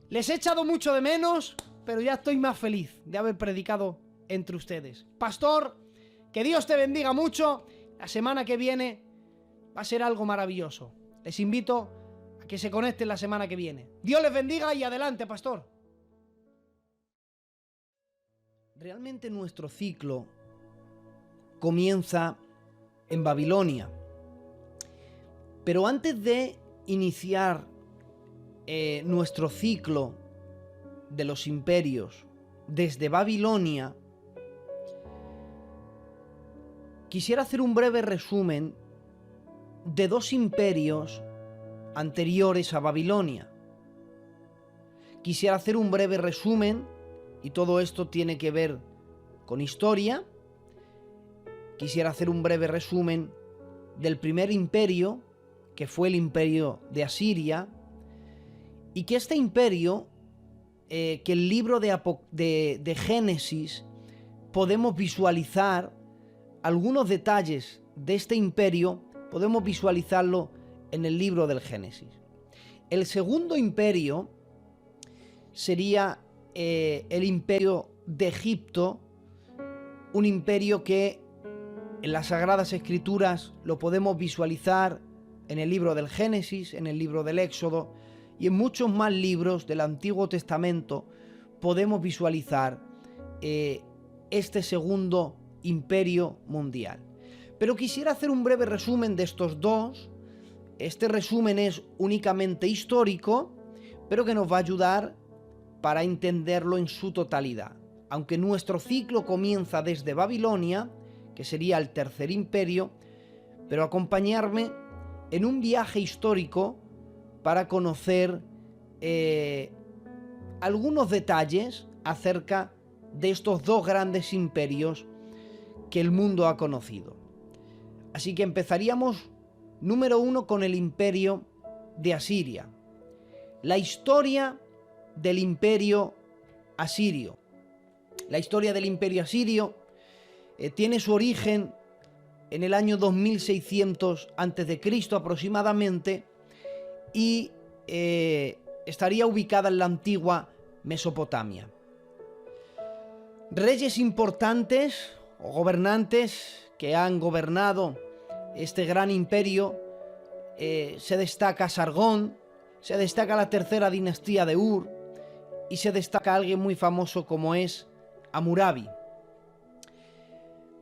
Les he echado mucho de menos, pero ya estoy más feliz de haber predicado entre ustedes. Pastor, que Dios te bendiga mucho. La semana que viene va a ser algo maravilloso. Les invito a que se conecten la semana que viene. Dios les bendiga y adelante, pastor. Realmente nuestro ciclo comienza en Babilonia. Pero antes de iniciar nuestro ciclo de los imperios desde Babilonia, quisiera hacer un breve resumen de dos imperios anteriores a Babilonia. Quisiera hacer un breve resumen, y todo esto tiene que ver con historia. Quisiera hacer un breve resumen del primer imperio, que fue el imperio de Asiria, y que este imperio, que el libro de Génesis podemos visualizar algunos detalles de este imperio, podemos visualizarlo en el libro del Génesis. El segundo imperio sería el imperio de Egipto, un imperio que en las Sagradas Escrituras lo podemos visualizar en el libro del Génesis, en el libro del Éxodo y en muchos más libros del Antiguo Testamento podemos visualizar este segundo imperio mundial. Pero quisiera hacer un breve resumen de estos dos. Este resumen es únicamente histórico, pero que nos va a ayudar para entenderlo en su totalidad. aunque nuestro ciclo comienza desde Babilonia, que sería el tercer imperio, pero acompañarme en un viaje histórico para conocer algunos detalles acerca de estos dos grandes imperios que el mundo ha conocido. Así que empezaríamos, número 1, con el imperio de Asiria. La historia del imperio asirio. La historia del imperio asirio tiene su origen en el año 2600 a.C. aproximadamente y estaría ubicada en la antigua Mesopotamia. Reyes importantes o gobernantes que han gobernado este gran imperio, se destaca Sargón, se destaca la tercera dinastía de Ur y se destaca alguien muy famoso como es Hammurabi.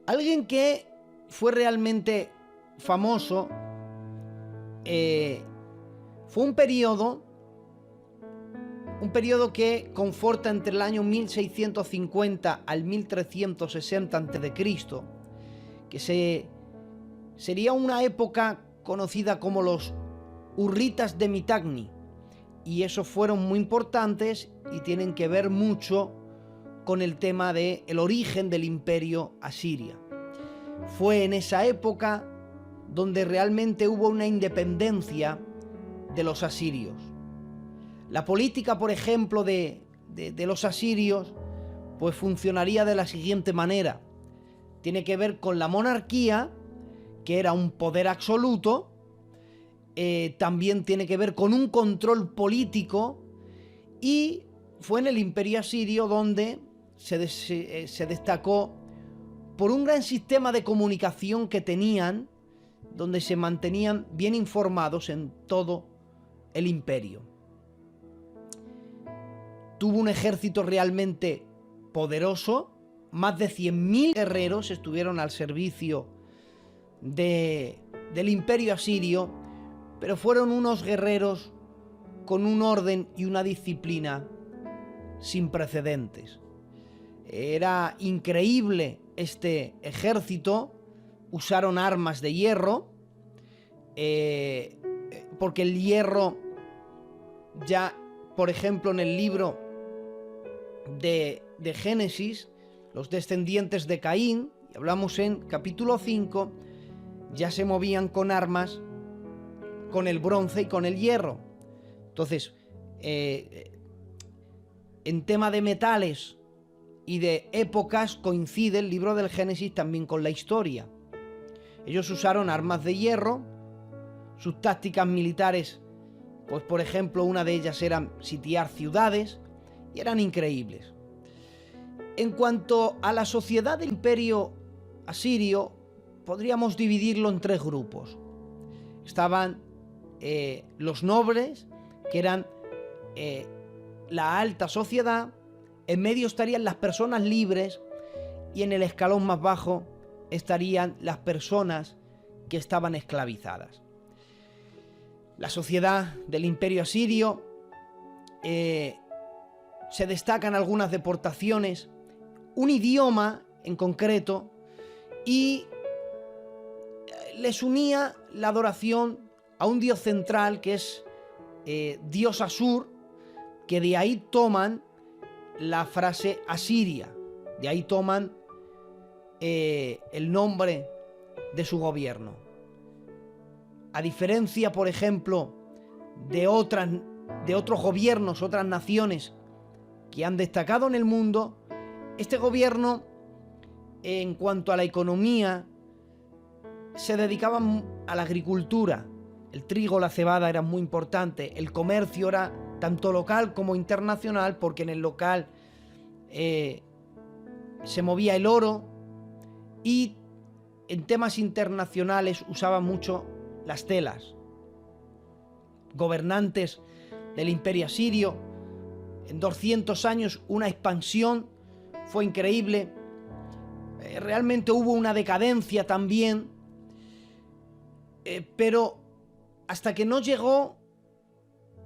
Alguien que fue realmente famoso, fue un periodo que conforta entre el año 1650 al 1360 a.C., que sería una época conocida como los hurritas de Mitanni, y esos fueron muy importantes y tienen que ver mucho con el tema del origen del imperio asiria. Fue en esa época donde realmente hubo una independencia de los asirios. La política, por ejemplo, de los asirios, pues funcionaría de la siguiente manera. Tiene que ver con la monarquía, que era un poder absoluto. También tiene que ver con un control político, y fue en el imperio asirio donde se destacó por un gran sistema de comunicación que tenían, donde se mantenían bien informados en todo el imperio. Tuvo un ejército realmente poderoso, más de 100.000 guerreros estuvieron al servicio del imperio asirio, pero fueron unos guerreros con un orden y una disciplina sin precedentes. Era increíble este ejército. Usaron armas de hierro, porque el hierro, ya por ejemplo en el libro de Génesis, los descendientes de Caín, y hablamos en capítulo 5, ya se movían con armas, con el bronce y con el hierro. Entonces, en tema de metales y de épocas coincide el libro del Génesis también con la historia. Ellos usaron armas de hierro, sus tácticas militares, pues por ejemplo una de ellas era sitiar ciudades, y eran increíbles. En cuanto a la sociedad del imperio asirio, podríamos dividirlo en 3 grupos. Estaban los nobles, que eran la alta sociedad. En medio estarían las personas libres, y en el escalón más bajo estarían las personas que estaban esclavizadas. La sociedad del imperio asirio, se destacan algunas deportaciones, un idioma en concreto, y les unía la adoración a un dios central que es Dios Asur, que de ahí toman la frase Asiria, de ahí toman el nombre de su gobierno. A diferencia, por ejemplo, de otros gobiernos, otras naciones que han destacado en el mundo, este gobierno, en cuanto a la economía, se dedicaba a la agricultura. El trigo, la cebada eran muy importantes. El comercio era tanto local como internacional, porque en el local se movía el oro, y en temas internacionales usaban mucho las telas. Gobernantes del imperio asirio, en 200 años una expansión, fue increíble. Realmente hubo una decadencia también, pero hasta que no llegó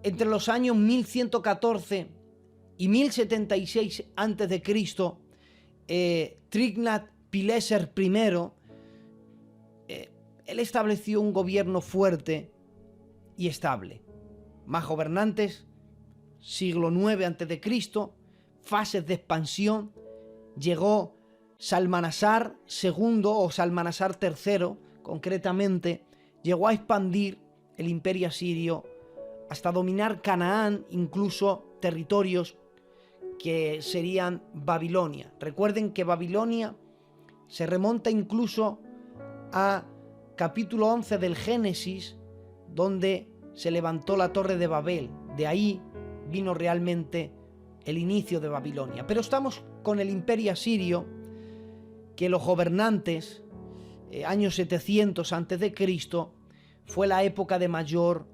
entre los años 1114 y 1076 a.C., Tiglat-Pileser I, él estableció un gobierno fuerte y estable. Más gobernantes, siglo IX a.C., fases de expansión. Llegó Salmanasar II o Salmanasar III, concretamente, llegó a expandir el imperio asirio hasta dominar Canaán, incluso territorios que serían Babilonia. Recuerden que Babilonia se remonta incluso a capítulo 11 del Génesis, donde se levantó la Torre de Babel. De ahí vino realmente el inicio de Babilonia. Pero estamos con el imperio asirio, que los gobernantes, años 700 a.C., fue la época de mayor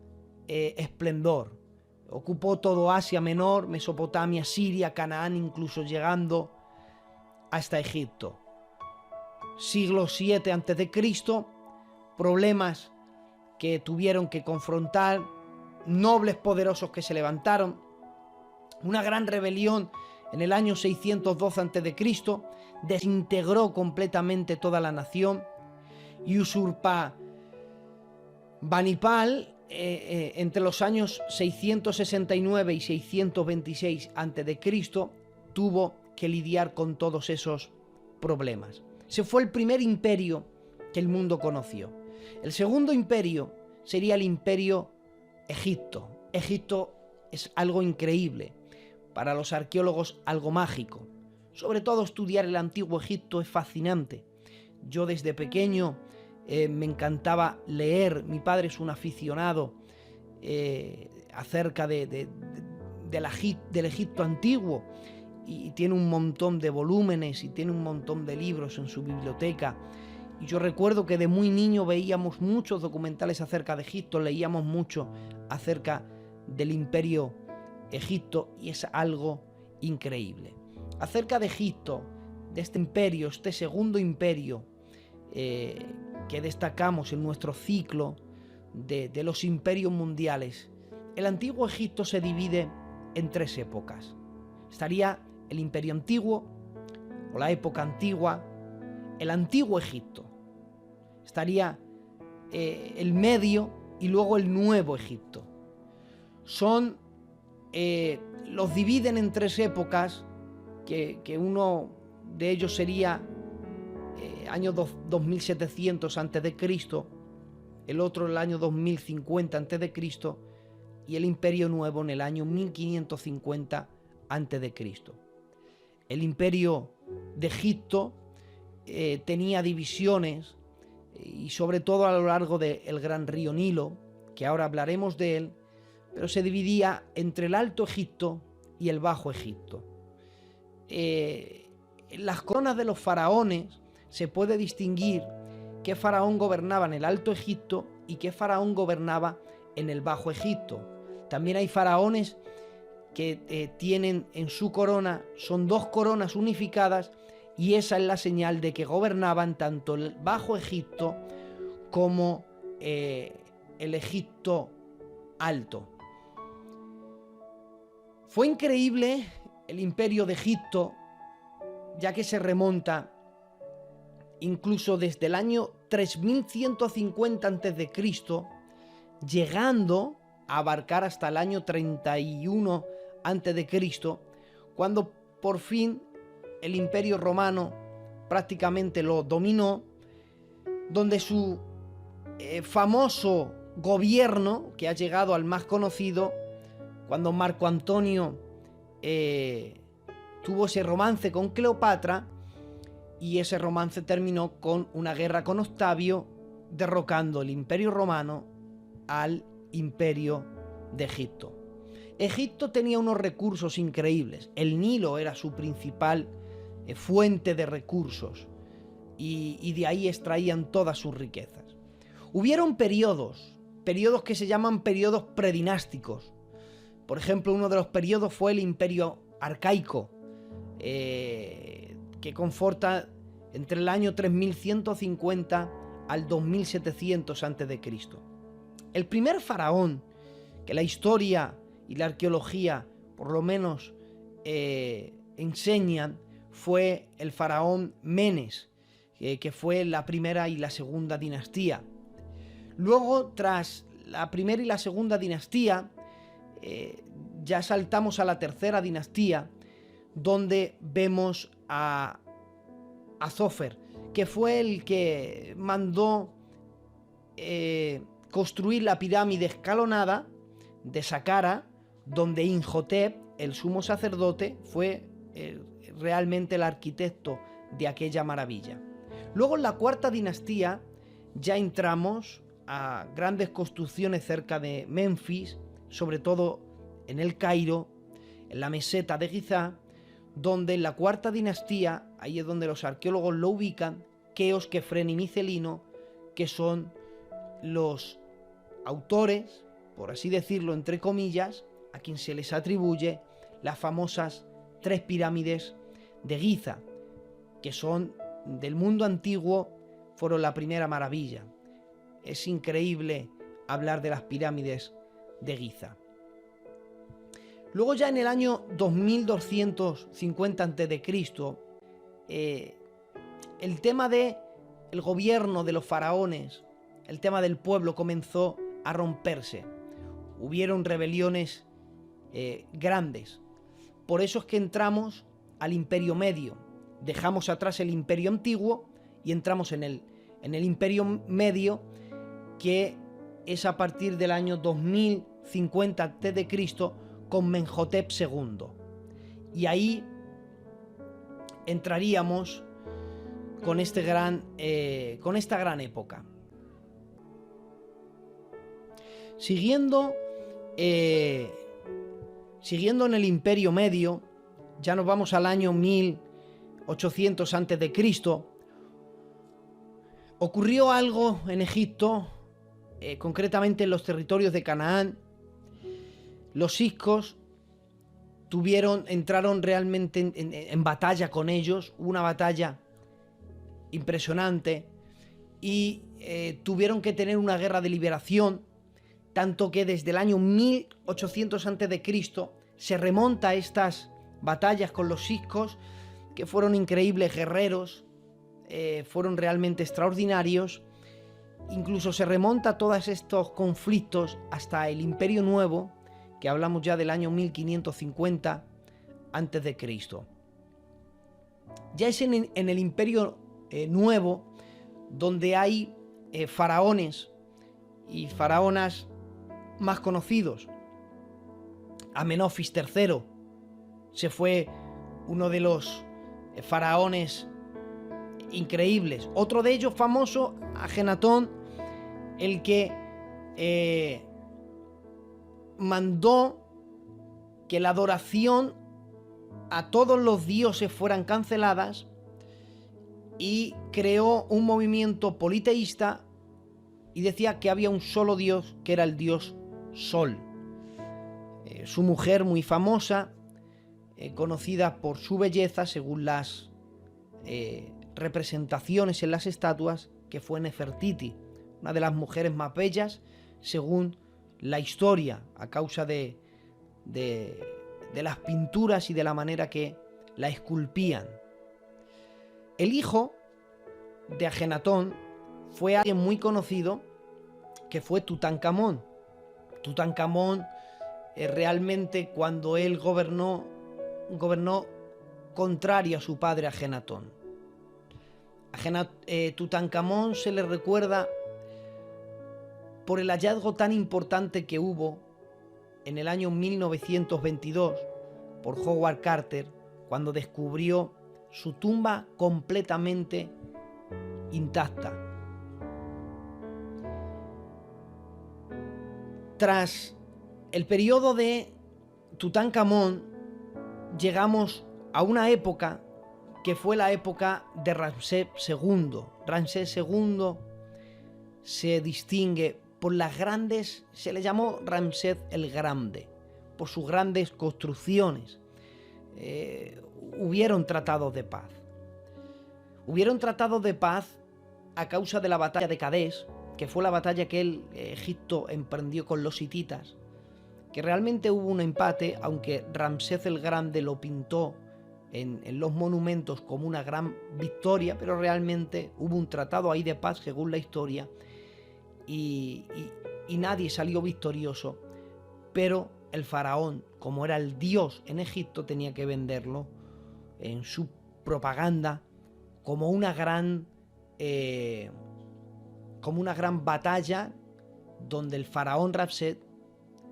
esplendor. Ocupó todo Asia Menor, Mesopotamia, Siria, Canaán, incluso llegando hasta Egipto. Siglo VII a.C., problemas que tuvieron que confrontar, nobles poderosos que se levantaron, una gran rebelión en el año 612 a.C., desintegró completamente toda la nación, y Usurpabanipal, entre los años 669 y 626 a.C., tuvo que lidiar con todos esos problemas. Ese fue el primer imperio que el mundo conoció. El segundo imperio sería el imperio Egipto. Egipto es algo increíble, para los arqueólogos algo mágico. Sobre todo estudiar el antiguo Egipto es fascinante. Yo desde pequeño me encantaba leer. Mi padre es un aficionado acerca del Egipto antiguo, y tiene un montón de volúmenes y tiene un montón de libros en su biblioteca. Y yo recuerdo que de muy niño veíamos muchos documentales acerca de Egipto, leíamos mucho acerca del imperio Egipto, y es algo increíble. Acerca de Egipto, de este imperio, este segundo imperio que destacamos en nuestro ciclo de los imperios mundiales, el antiguo Egipto se divide en tres épocas. Estaría el imperio antiguo, o la época antigua, el antiguo Egipto. Estaría el medio y luego el nuevo Egipto. Los dividen en tres épocas, que uno de ellos sería año 2700 a.C., el otro el año 2050 a.C. y el imperio nuevo en el año 1550 a.C. El imperio de Egipto tenía divisiones, y sobre todo a lo largo del gran río Nilo, que ahora hablaremos de él, pero se dividía entre el Alto Egipto y el Bajo Egipto. En las coronas de los faraones se puede distinguir qué faraón gobernaba en el Alto Egipto y qué faraón gobernaba en el Bajo Egipto. También hay faraones que tienen en su corona, son dos coronas unificadas, y esa es la señal de que gobernaban tanto el Bajo Egipto como el Egipto Alto. Fue increíble el imperio de Egipto, ya que se remonta incluso desde el año 3150 a.C., llegando a abarcar hasta el año 31 a.C., cuando por fin el imperio romano prácticamente lo dominó, donde su famoso gobierno, que ha llegado al más conocido, cuando Marco Antonio tuvo ese romance con Cleopatra, y ese romance terminó con una guerra con Octavio, derrocando el imperio romano al imperio de Egipto. Egipto tenía unos recursos increíbles. El Nilo era su principal fuente de recursos, y de ahí extraían todas sus riquezas. Hubieron periodos que se llaman periodos predinásticos. Por ejemplo, uno de los periodos fue el imperio arcaico, que conforta entre el año 3150 al 2700 a.C. El primer faraón que la historia y la arqueología por lo menos enseñan fue el faraón Menes, que fue la primera y la segunda dinastía. Luego, tras la primera y la segunda dinastía, ya saltamos a la tercera dinastía, donde vemos a Zofer, que fue el que mandó construir la pirámide escalonada de Saqqara, donde Imhotep, el sumo sacerdote, fue realmente el arquitecto de aquella maravilla. Luego, en la cuarta dinastía, ya entramos a grandes construcciones cerca de Memphis, sobre todo en el Cairo, en la meseta de Gizá, donde en la cuarta dinastía, ahí es donde los arqueólogos lo ubican, Keos, Kefren y Micelino, que son los autores, por así decirlo, entre comillas, a quien se les atribuye las famosas 3 pirámides de Giza, que son del mundo antiguo, fueron la primera maravilla. Es increíble hablar de las pirámides de Giza. Luego, ya en el año 2250 a.C., el tema del gobierno de los faraones, el tema del pueblo comenzó a romperse. Hubieron rebeliones grandes. Por eso es que entramos al Imperio Medio. Dejamos atrás el Imperio Antiguo y entramos en el Imperio Medio, que es a partir del año 2050 a.C. con Menhotep II. Y ahí entraríamos con esta gran época. Siguiendo en el Imperio Medio, ya nos vamos al año 1800 a.C. Ocurrió algo en Egipto, concretamente en los territorios de Canaán. Los hicsos entraron realmente en batalla con ellos, una batalla impresionante, y tuvieron que tener una guerra de liberación, tanto que desde el año 1800 a.C. se remonta a estas batallas con los hicsos, que fueron increíbles guerreros, fueron realmente extraordinarios. Incluso se remonta a todos estos conflictos hasta el Imperio Nuevo, que hablamos ya del año 1550 a.C. Ya es en el Imperio Nuevo donde hay faraones y faraonas más conocidos. Amenofis III se fue uno de los faraones increíbles. Otro de ellos famoso, Ajenatón, el que mandó que la adoración a todos los dioses fueran canceladas y creó un movimiento politeísta y decía que había un solo dios, que era el dios Sol. Su mujer, muy famosa, conocida por su belleza según las representaciones en las estatuas, que fue Nefertiti, una de las mujeres más bellas según la historia, a causa de las pinturas y de la manera que la esculpían. El hijo de Ajenatón fue alguien muy conocido, que fue Tutankamón. Tutankamón realmente, cuando él gobernó contrario a su padre Ajenatón. Tutankamón se le recuerda por el hallazgo tan importante que hubo en el año 1922 por Howard Carter, cuando descubrió su tumba completamente intacta. Tras el periodo de Tutankamón, llegamos a una época que fue la época de Ramsés II. Ramsés II se distingue por las grandes, se le llamó Ramsés el Grande, por sus grandes construcciones. Hubieron tratados de paz. Hubieron tratados de paz a causa de la batalla de Cadés, que fue la batalla que Egipto emprendió con los hititas, que realmente hubo un empate, aunque Ramsés el Grande lo pintó en los monumentos como una gran victoria, pero realmente hubo un tratado ahí de paz según la historia y nadie salió victorioso, pero el faraón, como era el dios en Egipto, tenía que venderlo en su propaganda como una gran batalla donde el faraón Ramsés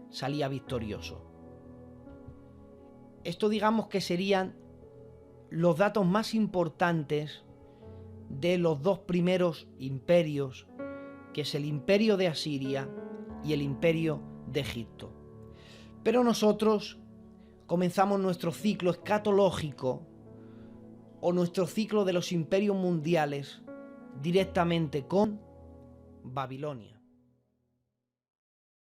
salía victorioso. Esto digamos que serían los datos más importantes de los dos primeros imperios, que es el imperio de Asiria y el imperio de Egipto. Pero nosotros comenzamos nuestro ciclo escatológico o nuestro ciclo de los imperios mundiales directamente con Babilonia.